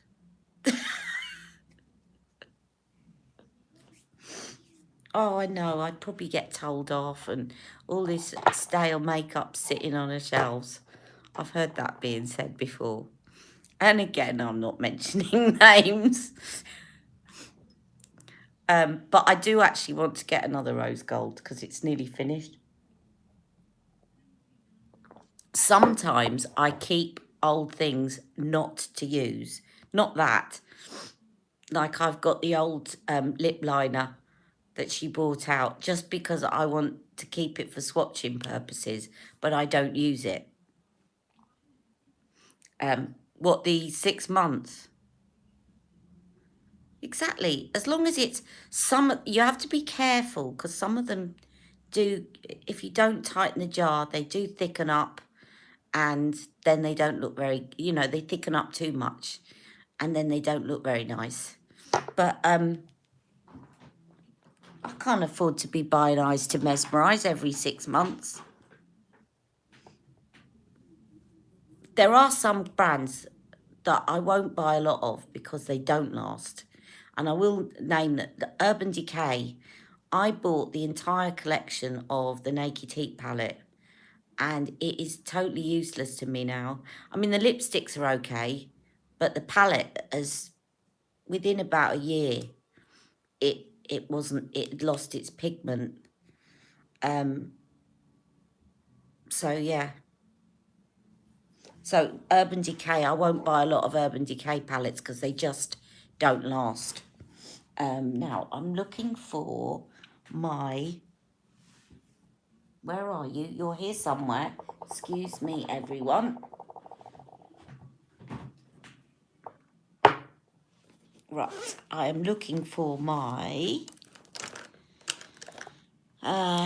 Oh, I know. I'd probably get told off and all this stale makeup sitting on the shelves. I've heard that being said before. And again, I'm not mentioning names. But I do actually want to get another rose gold because it's nearly finished. Sometimes I keep old things not to use. Not that. Like I've got the old lip liner that she brought out just because I want to keep it for swatching purposes, but I don't use it. What, the 6 months? Exactly. As long as it's you have to be careful because some of them do, if you don't tighten the jar, they do thicken up and then they don't look very, they thicken up too much and then they don't look very nice. But I can't afford to be buying Eyes to Mesmerise every 6 months. There are some brands that I won't buy a lot of because they don't last. And I will name that the Urban Decay. I bought the entire collection of the Naked Heat palette and it is totally useless to me now. I mean, the lipsticks are okay, but the palette has, within about a year, it lost its pigment. So yeah. So Urban Decay, I won't buy a lot of Urban Decay palettes because they just don't last. Now, I'm looking for my... Where are you? You're here somewhere. Excuse me, everyone. Right, I am looking for my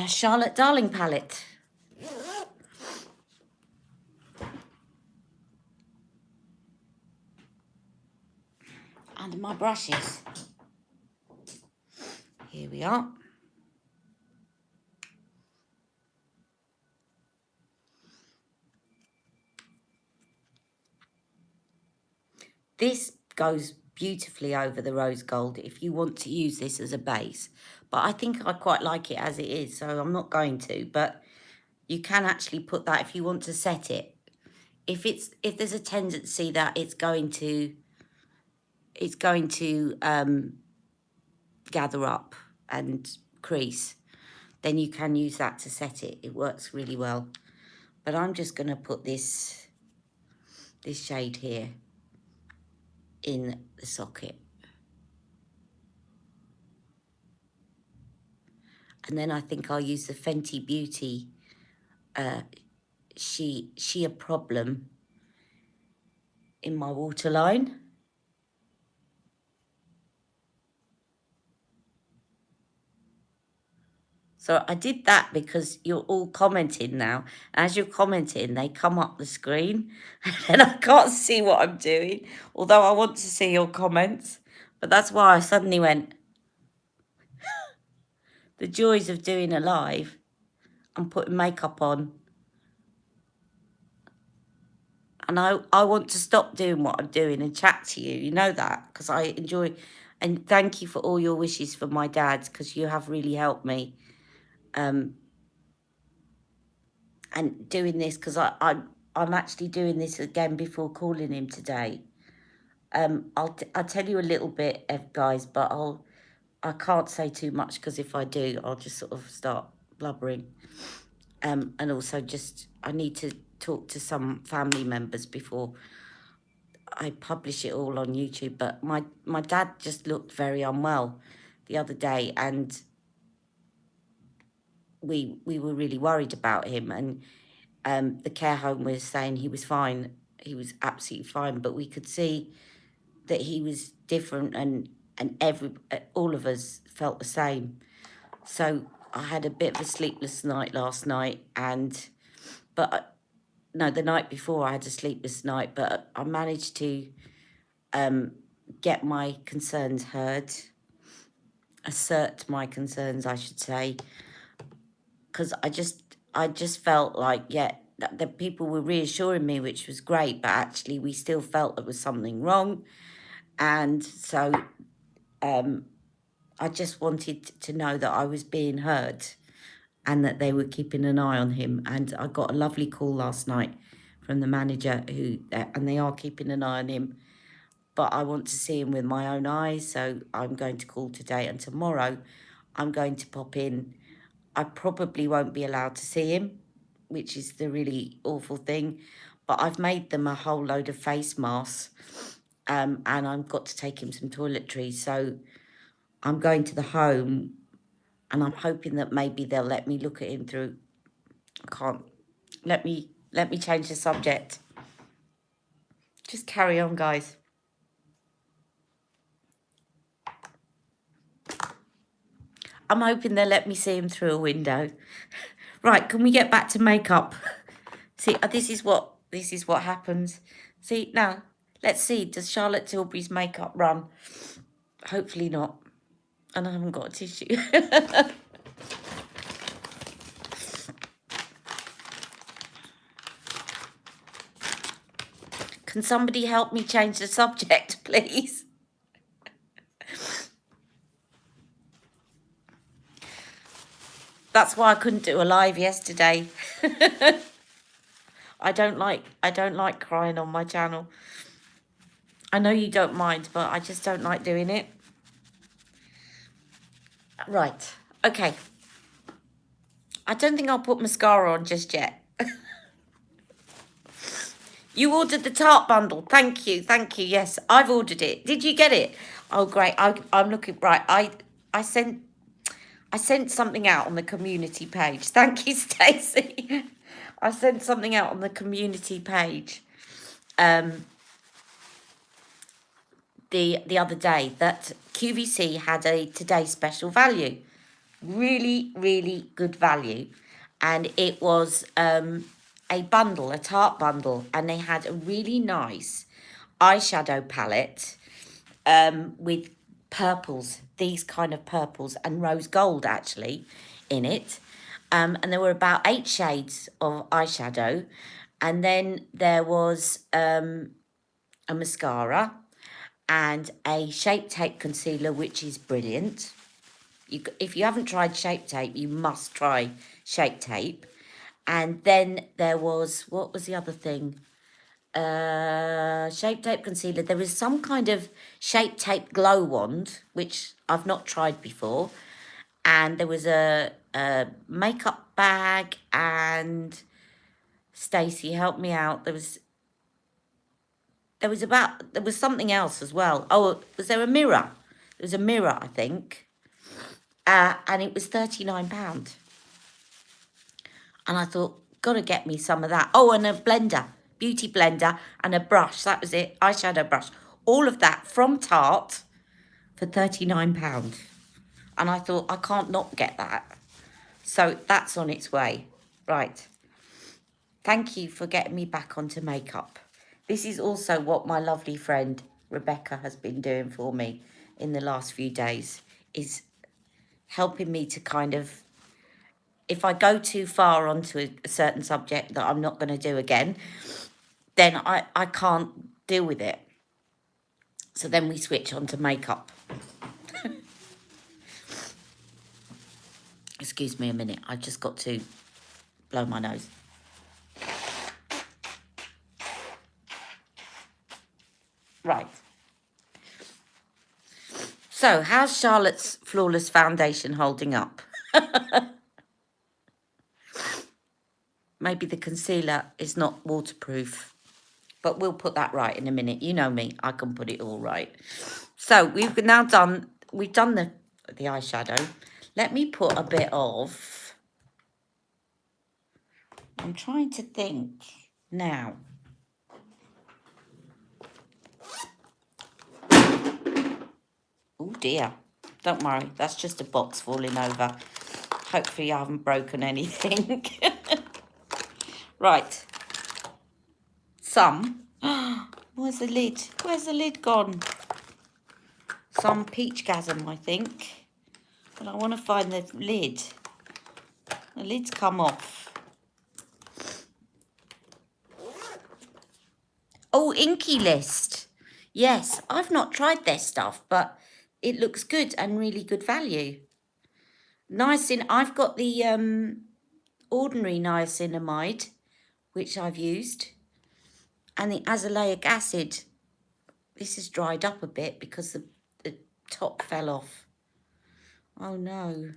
Charlotte Darling palette. And my brushes. Here we are. This goes beautifully over the rose gold if you want to use this as a base. But I think I quite like it as it is, so I'm not going to. But you can actually put that if you want to set it. If there's a tendency that it's going to gather up and crease, then you can use that to set it. It works really well. But I'm just going to put this shade here in the socket. And then I think I'll use the Fenty Beauty Sheer Problem in my waterline. So I did that because you're all commenting now. As you're commenting, they come up the screen and I can't see what I'm doing, although I want to see your comments. But that's why I suddenly went, the joys of doing a live and putting makeup on. And I want to stop doing what I'm doing and chat to you. You know that, because I enjoy. And thank you for all your wishes for my dad, because you have really helped me. And doing this, because I'm actually doing this again before calling him today. I'll tell you a little bit, guys, but I can't say too much, because if I do, I'll just sort of start blubbering. And also just, I need to talk to some family members before I publish it all on YouTube. But my dad just looked very unwell the other day, and we were really worried about him. And the care home was saying he was fine. He was absolutely fine, but we could see that he was different, and all of us felt the same. So I had a bit of a sleepless night last night, but no, the night before I had a sleepless night, but I managed to get my concerns heard, assert my concerns, I should say, because I just felt like, yeah, that the people were reassuring me, which was great, but actually we still felt there was something wrong. And so I just wanted to know that I was being heard and that they were keeping an eye on him. And I got a lovely call last night from the manager and they are keeping an eye on him. But I want to see him with my own eyes, so I'm going to call today, and tomorrow I'm going to pop in. I probably won't be allowed to see him, which is the really awful thing, but I've made them a whole load of face masks, and I've got to take him some toiletries, so I'm going to the home, and I'm hoping that maybe they'll let me look at him through. I can't. Let me change the subject. Just carry on, guys. I'm hoping they'll let me see him through a window. Right, can we get back to makeup? See, this is what happens. See, now, let's see, does Charlotte Tilbury's makeup run? Hopefully not. And I haven't got a tissue. Can somebody help me change the subject, please? That's why I couldn't do a live yesterday. I don't like crying on my channel. I know you don't mind, but I just don't like doing it. Right. Okay. I don't think I'll put mascara on just yet. You ordered the Tarte bundle. Thank you. Thank you. Yes, I've ordered it. Did you get it? Oh, great. I'm looking right. I sent something out on the community page. Thank you, Stacey. I sent something out on the community page the other day that QVC had a today special value. Really, really good value. And it was a bundle, a Tarte bundle, and they had a really nice eyeshadow palette with purples, these kind of purples, and rose gold actually in it. And there were about 8 shades of eyeshadow. And then there was a mascara and a Shape Tape concealer, which is brilliant. If you haven't tried Shape Tape, you must try Shape Tape. And then there was, what was the other thing? Shape Tape concealer. There was some kind of Shape Tape glow wand, which I've not tried before. And there was a makeup bag, and Stacey, help me out. There was something else as well. Oh, was there a mirror? There was a mirror, I think. And it was £39. And I thought, gotta get me some of that. Oh, and a blender, beauty blender, and a brush. That was it, eyeshadow brush. All of that from Tarte for £39. And I thought, I can't not get that. So that's on its way. Right. Thank you for getting me back onto makeup. This is also what my lovely friend Rebecca has been doing for me in the last few days, is helping me to kind of, if I go too far onto a certain subject that I'm not going to do again, then I can't deal with it. So then we switch on to makeup. Excuse me a minute. I just got to blow my nose. Right. So how's Charlotte's Flawless Foundation holding up? Maybe the concealer is not waterproof, but we'll put that right in a minute. You know me, I can put it all right. So we've done the eyeshadow. Let me put a bit of, I'm trying to think now. Oh dear. Don't worry, that's just a box falling over. Hopefully I haven't broken anything. Right. Some. Where's the lid? Where's the lid gone? Some Peachgasm, I think. But I want to find the lid. The lid's come off. Oh, Inky List. Yes, I've not tried their stuff, but it looks good and really good value. I've got the ordinary niacinamide, which I've used, and the azelaic acid. This has dried up a bit because the top fell off. Oh no.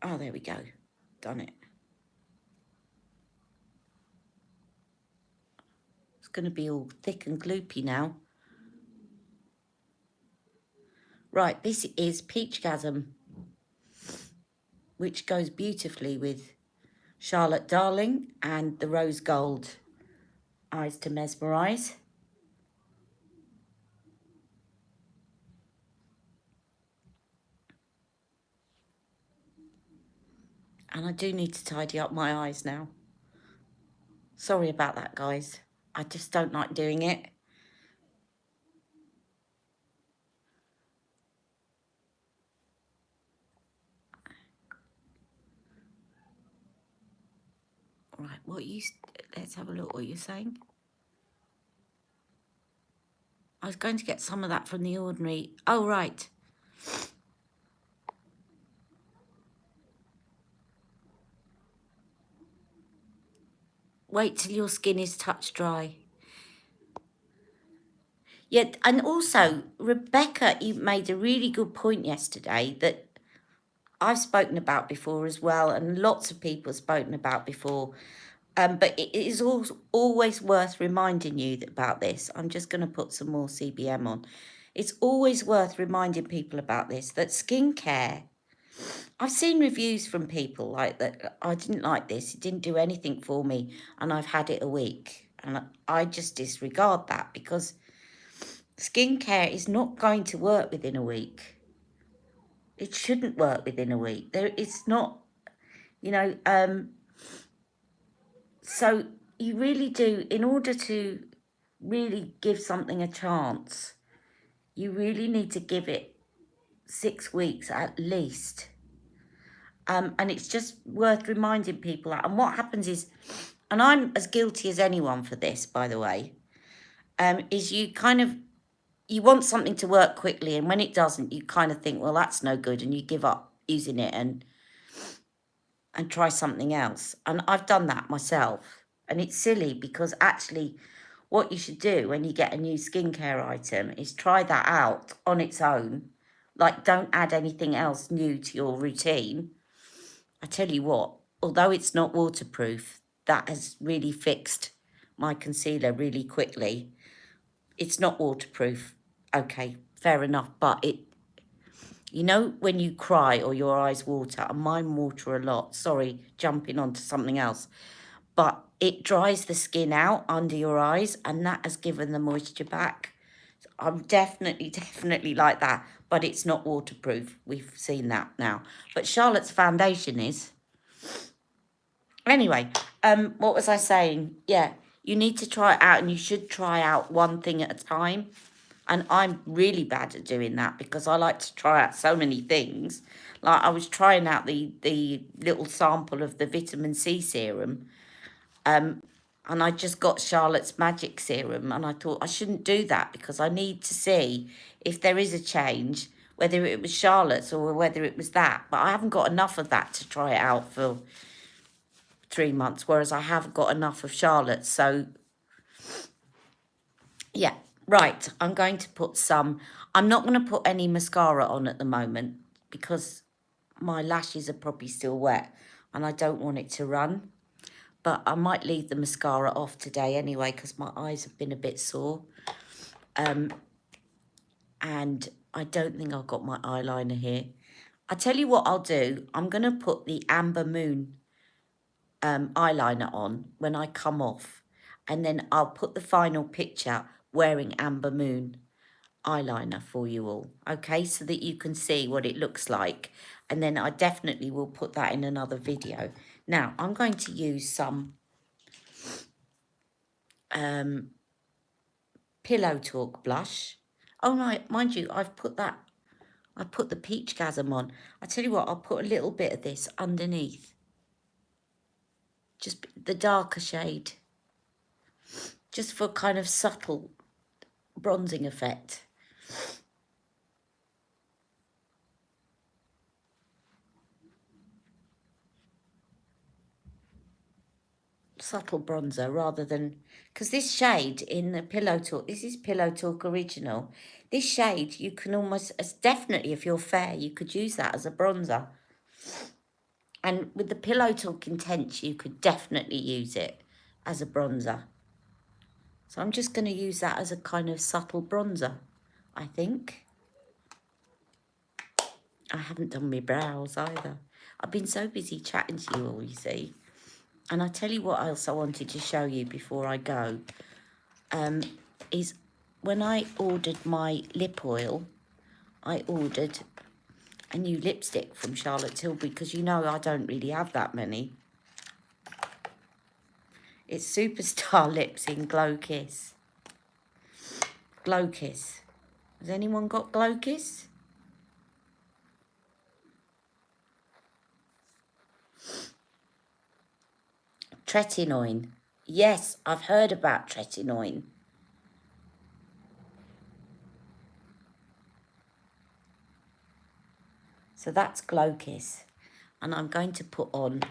Oh, there we go. Done it. It's going to be all thick and gloopy now. Right, this is Peachgasm, which goes beautifully with Charlotte Darling and the Rose Gold Eyes to Mesmerise. And I do need to tidy up my eyes now. Sorry about that, guys. I just don't like doing it. Right, let's have a look what you're saying. I was going to get some of that from the ordinary. Oh, right. Wait till your skin is touch dry. Yeah, and also, Rebecca, you made a really good point yesterday that I've spoken about before as well, and lots of people have spoken about before. But it is always worth reminding you about this. I'm just going to put some more CBM on. It's always worth reminding people about this, that skincare, I've seen reviews from people like that. I didn't like this. It didn't do anything for me. And I've had it a week. And I just disregard that because skincare is not going to work within a week. It shouldn't work within a week. It's not, you know, so you really do, in order to really give something a chance, you really need to give it 6 weeks at least. And it's just worth reminding people that. And what happens is, and I'm as guilty as anyone for this, by the way, is you want something to work quickly, and when it doesn't, you kind of think, well, that's no good, and you give up using it and try something else. And I've done that myself. And it's silly because actually what you should do when you get a new skincare item is try that out on its own. Like, don't add anything else new to your routine. I tell you what, although it's not waterproof, that has really fixed my concealer really quickly. It's not waterproof. Okay, fair enough. But you know, when you cry or your eyes water, and mine water a lot. Sorry, jumping onto something else. But it dries the skin out under your eyes, and that has given the moisture back. So I'm definitely like that. But it's not waterproof. We've seen that now. But Charlotte's foundation is. Anyway, what was I saying? Yeah, you need to try it out, and you should try out one thing at a time. And I'm really bad at doing that because I like to try out so many things. Like I was trying out the little sample of the vitamin C serum. And I just got Charlotte's Magic Serum. And I thought I shouldn't do that because I need to see if there is a change, whether it was Charlotte's or whether it was that. But I haven't got enough of that to try it out for 3 months, whereas I have got enough of Charlotte's. So, yeah. Right, I'm going to put some. I'm not going to put any mascara on at the moment because my lashes are probably still wet and I don't want it to run. But I might leave the mascara off today anyway because my eyes have been a bit sore. And I don't think I've got my eyeliner here. I tell you what I'll do. I'm going to put the Amber Moon eyeliner on when I come off. And then I'll put the final picture wearing Amber Moon eyeliner for you all, okay, so that you can see what it looks like. And then I definitely will put that in another video. Now I'm going to use some Pillow Talk blush. Oh no, mind you, I put the Peach Gasm on. I tell you what, I'll put a little bit of this underneath, just the darker shade, just for kind of subtle bronzing effect. Subtle bronzer rather than, because this shade in the Pillow Talk, this is Pillow Talk Original. This shade, you can almost, as definitely if you're fair, you could use that as a bronzer. And with the Pillow Talk Intense, you could definitely use it as a bronzer. So I'm just going to use that as a kind of subtle bronzer, I think. I haven't done my brows either. I've been so busy chatting to you all, you see. And I tell you what else I wanted to show you before I go. Is when I ordered my lip oil, I ordered a new lipstick from Charlotte Tilbury, because you know I don't really have that many. It's Superstar Lips in Glow Kiss. Glow Kiss. Has anyone got Glow Kiss? Tretinoin. Yes, I've heard about tretinoin. So that's Glow Kiss. And I'm going to put on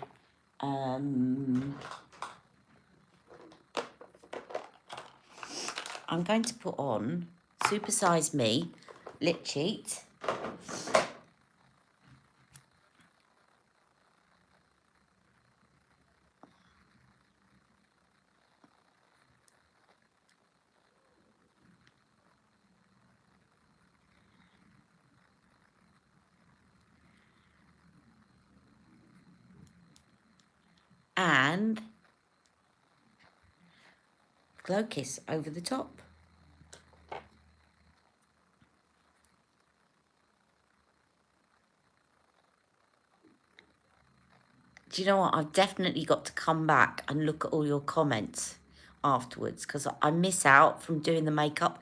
Super Size Me Lip Cheat. And Glow Kiss over the top. Do you know what? I've definitely got to come back and look at all your comments afterwards, because I miss out from doing the makeup.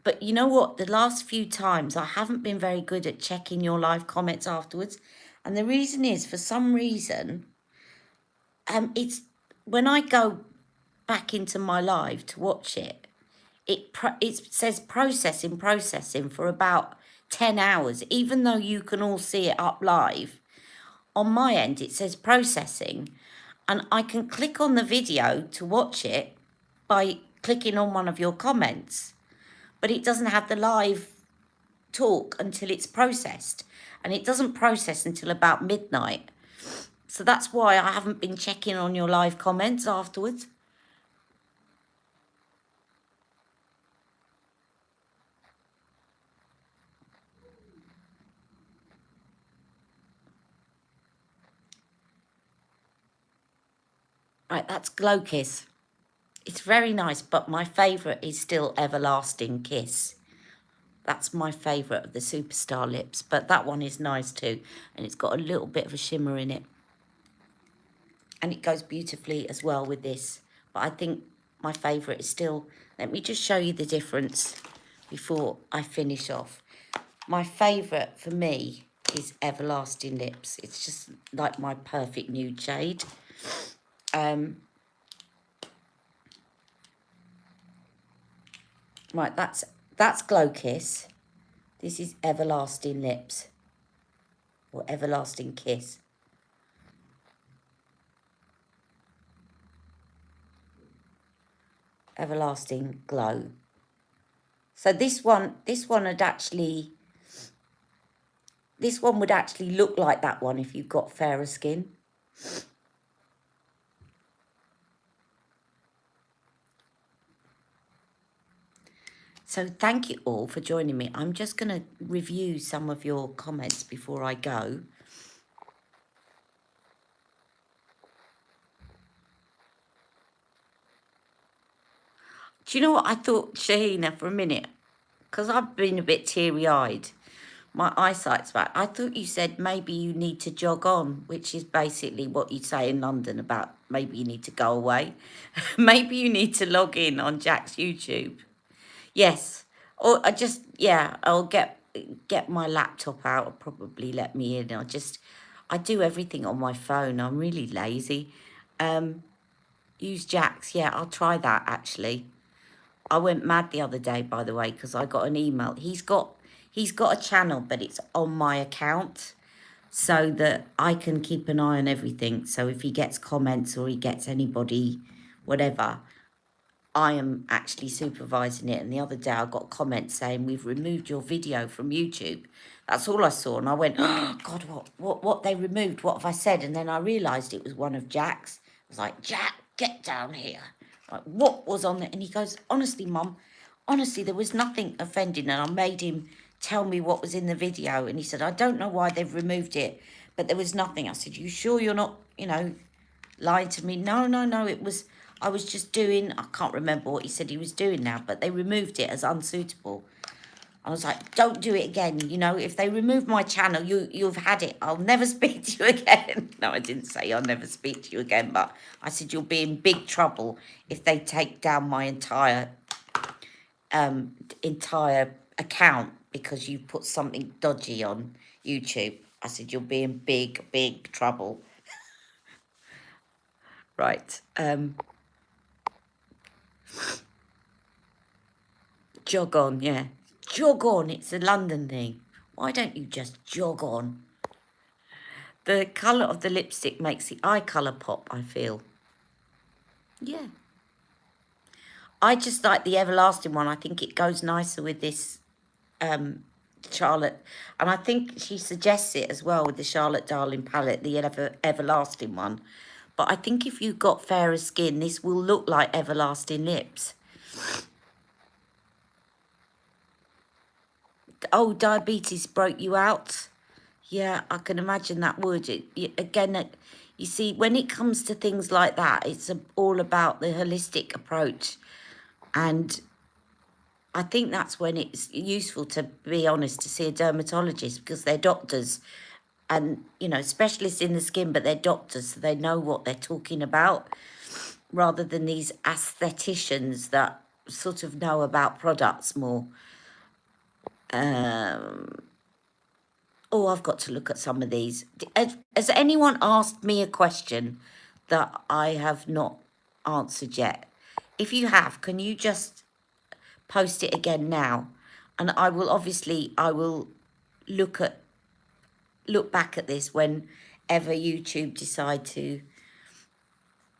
But you know what? The last few times I haven't been very good at checking your live comments afterwards. And the reason is, for some reason, it's when I go back into my live to watch it, it says processing for about 10 hours, even though you can all see it up live. On my end, it says processing, and I can click on the video to watch it by clicking on one of your comments, but it doesn't have the live talk until it's processed, and it doesn't process until about midnight. So that's why I haven't been checking on your live comments afterwards. Right, that's Glow Kiss. It's very nice, but my favourite is still Everlasting Kiss. That's my favourite of the Superstar lips, but that one is nice too, and it's got a little bit of a shimmer in it. And it goes beautifully as well with this. But I think my favourite is still... Let me just show you the difference before I finish off. My favourite for me is Everlasting Lips. It's just like my perfect nude shade. Right, that's Glow Kiss. This is Everlasting Lips. Or Everlasting Kiss. Everlasting Glow. So this one would actually look like that one if you've got fairer skin. So thank you all for joining me. I'm just going to review some of your comments before I go. Do Do you know what I thought, Shahina, for a minute? Because I've been a bit teary-eyed. My eyesight's back. I thought you said maybe you need to jog on, which is basically what you say in London about maybe you need to go away. Maybe you need to log in on Jack's YouTube. Yes. Or I just, yeah, I'll get my laptop out and probably let me in. I do everything on my phone. I'm really lazy. Use Jack's. Yeah, I'll try that actually. I went mad the other day, by the way, because I got an email. He's got a channel, but it's on my account so that I can keep an eye on everything. So if he gets comments or he gets anybody, whatever, I am actually supervising it. And the other day I got comments saying, we've removed your video from YouTube. That's all I saw. And I went, oh, God, what they removed? What have I said? And then I realised it was one of Jack's. I was like, Jack, get down here. Like, what was on there? And he goes, honestly, Mum, honestly, there was nothing offending. And I made him tell me what was in the video. And he said, I don't know why they've removed it, but there was nothing. I said, you sure you're not, lying to me? No, I was just doing, I can't remember what he said he was doing now, but they removed it as unsuitable. I was like, don't do it again. If they remove my channel, you've had it. I'll never speak to you again. No, I didn't say I'll never speak to you again, but I said you'll be in big trouble if they take down my entire account because you put something dodgy on YouTube. I said you'll be in big trouble. Right. Jog on, yeah. Jog on, it's a London thing. Why don't you just jog on? The colour of the lipstick makes the eye colour pop, I feel. Yeah. I just like the Everlasting one. I think it goes nicer with this Charlotte. And I think she suggests it as well with the Charlotte Darling palette, the Everlasting one. But I think if you've got fairer skin, this will look like Everlasting lips. Oh, diabetes broke you out? Yeah, I can imagine that would. You see, when it comes to things like that, it's all about the holistic approach. And I think that's when it's useful, to be honest, to see a dermatologist, because they're doctors and, specialists in the skin, but they're doctors, so they know what they're talking about, rather than these aestheticians that sort of know about products more. Oh, I've got to look at some of these. Has anyone asked me a question that I have not answered yet? If you have, can you just post it again now? And I will look back at this whenever YouTube decide to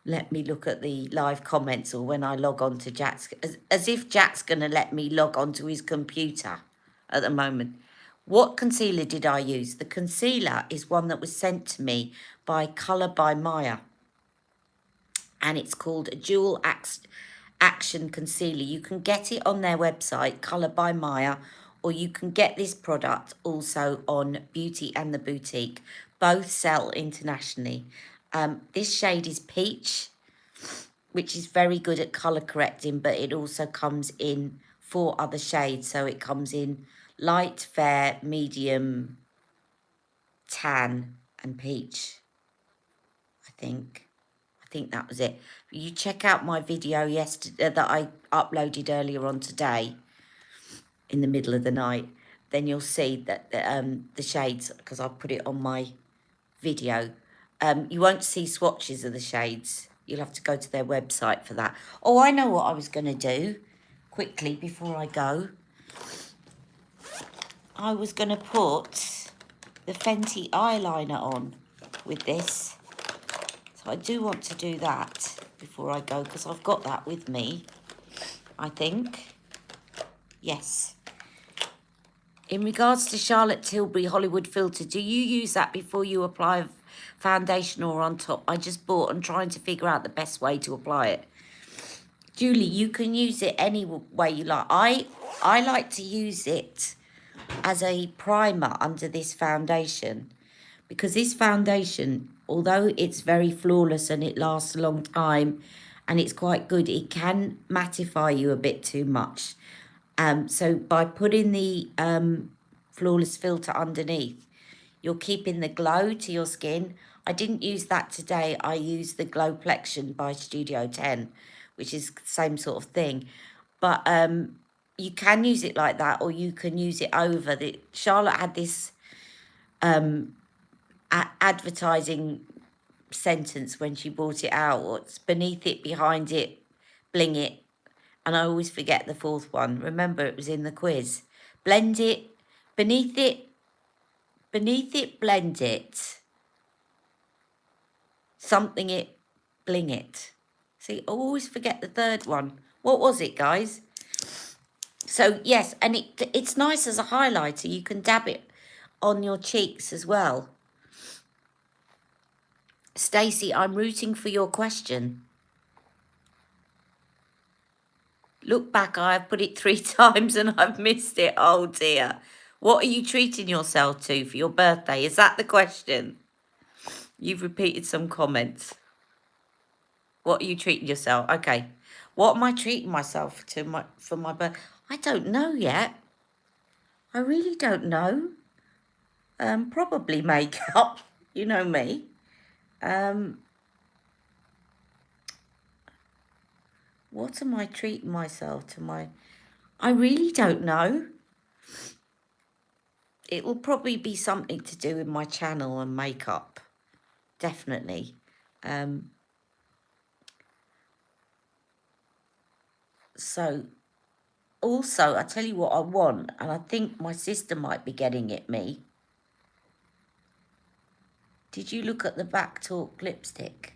let me look at the live comments, or when I log on to Jack's, as if Jack's going to let me log on to his computer at the moment. What concealer did I use? The concealer is one that was sent to me by Colour by Maya. And it's called a Dual Action Concealer. You can get it on their website, Colour by Maya, or you can get this product also on Beauty and the Boutique. Both sell internationally. This shade is Peach, which is very good at colour correcting, but it also comes in 4 other shades. So it comes in light, fair, medium, tan, and peach. I think that was it. You check out my video yesterday that I uploaded earlier on today, in the middle of the night. Then you'll see that the shades, because I put it on my video. You won't see swatches of the shades. You'll have to go to their website for that. Oh, I know what I was going to do quickly before I go. I was going to put the Fenty eyeliner on with this. So I do want to do that before I go, because I've got that with me, I think. Yes. In regards to Charlotte Tilbury Hollywood Filter, do you use that before you apply foundation or on top? I just bought and trying to figure out the best way to apply it. Julie, you can use it any way you like. I like to use it as a primer under this foundation, because this foundation, although it's very flawless and it lasts a long time and it's quite good. It can mattify you a bit too much. So by putting the Flawless filter underneath, you're keeping the glow to your skin. I didn't use that today. I used the Glowplexion by Studio 10, which is the same sort of thing. But you can use it like that, or you can use it over. Charlotte had this advertising sentence when she brought it out. What's beneath it, behind it, bling it. And I always forget the fourth one. Remember, it was in the quiz. Blend it, beneath it, blend it. Something it, bling it. See, I always forget the third one. What was it, guys? So, yes, and it's nice as a highlighter. You can dab it on your cheeks as well. Stacey, I'm rooting for your question. Look back, I have put it 3 times and I've missed it. Oh, dear. What are you treating yourself to for your birthday? Is that the question? You've repeated some comments. What are you treating yourself? Okay. What am I treating myself to for my birthday? I don't know yet. I really don't know. Probably makeup. You know me. What am I treating myself to my... I really don't know. It will probably be something to do with my channel and makeup. Definitely. So, also, I tell you what I want, and I think my sister might be getting it me. Did you look at the Back Talk lipstick?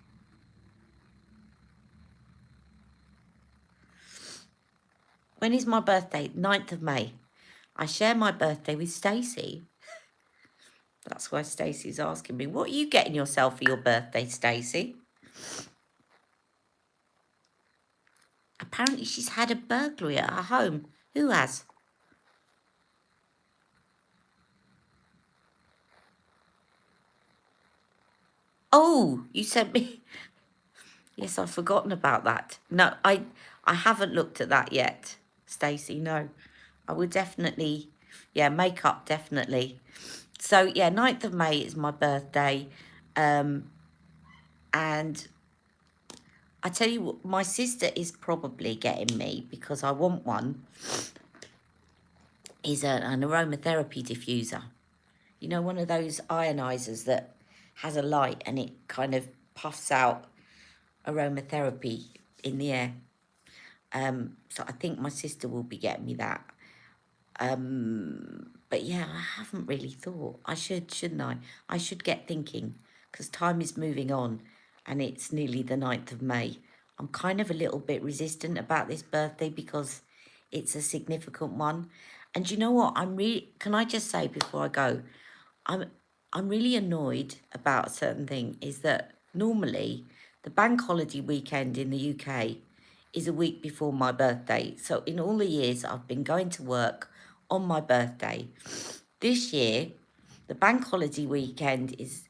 When is my birthday? 9th of May. I share my birthday with Stacey. That's why Stacey's asking me, what are you getting yourself for your birthday, Stacey? Apparently she's had a burglary at her home. Who has? Oh, you sent me... Yes, I've forgotten about that. No, I haven't looked at that yet, Stacey, no. I would definitely... Yeah, makeup, definitely. So, yeah, 9th of May is my birthday. And I tell you what, my sister is probably getting me, because I want one, is an aromatherapy diffuser. You know, one of those ionizers that has a light and it kind of puffs out aromatherapy in the air. So I think my sister will be getting me that. But yeah, I haven't really thought. I should, shouldn't I? I should get thinking, because time is moving on and it's nearly the 9th of May. I'm kind of a little bit resistant about this birthday because it's a significant one. And you know what? Can I just say before I go, I'm really annoyed about a certain thing, is that normally the bank holiday weekend in the UK is a week before my birthday. So in all the years I've been going to work on my birthday, this year the bank holiday weekend is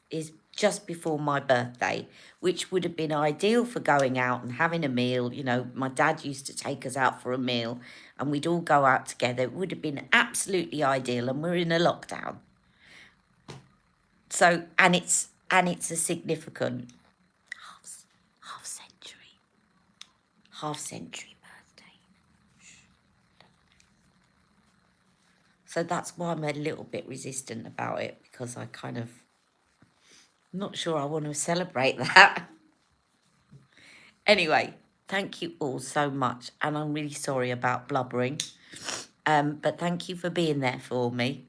just before my birthday, which would have been ideal for going out and having a meal. You know, my dad used to take us out for a meal and we'd all go out together. It would have been absolutely ideal, and we're in a lockdown. So, and it's a significant half century birthday. So that's why I'm a little bit resistant about it, because I kind of, I'm not sure I want to celebrate that. Anyway, thank you all so much, and I'm really sorry about blubbering. But thank you for being there for me.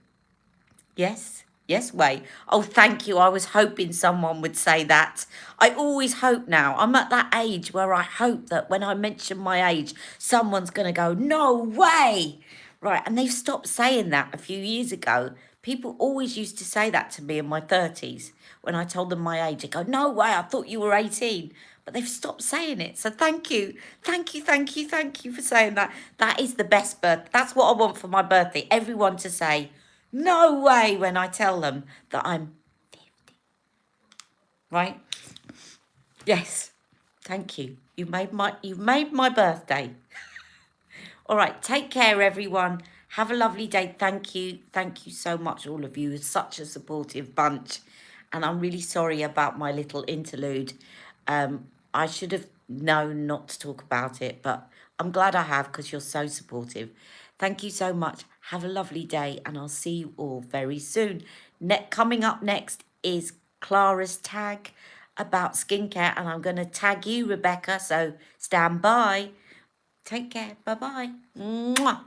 Yes? Yes, Way. Oh, thank you. I was hoping someone would say that. I always hope now. I'm at that age where I hope that when I mention my age, someone's going to go, no way. Right, and they've stopped saying that a few years ago. People always used to say that to me in my 30s. When I told them my age, they go, no way, I thought you were 18. But they've stopped saying it. So thank you. Thank you, thank you, thank you for saying that. That is the best birthday. That's what I want for my birthday. Everyone to say, no way, when I tell them that I'm 50. Right? Yes. Thank you. You've made my birthday. All right, take care, everyone. Have a lovely day. Thank you so much, all of you. You're such a supportive bunch, and I'm really sorry about my little interlude. I should have known not to talk about it, but I'm glad I have because you're so supportive. Thank you so much. Have a lovely day, and I'll see you all very soon. Coming up next is Clara's tag about skincare, and I'm going to tag you, Rebecca, so stand by. Take care. Bye-bye. Mwah.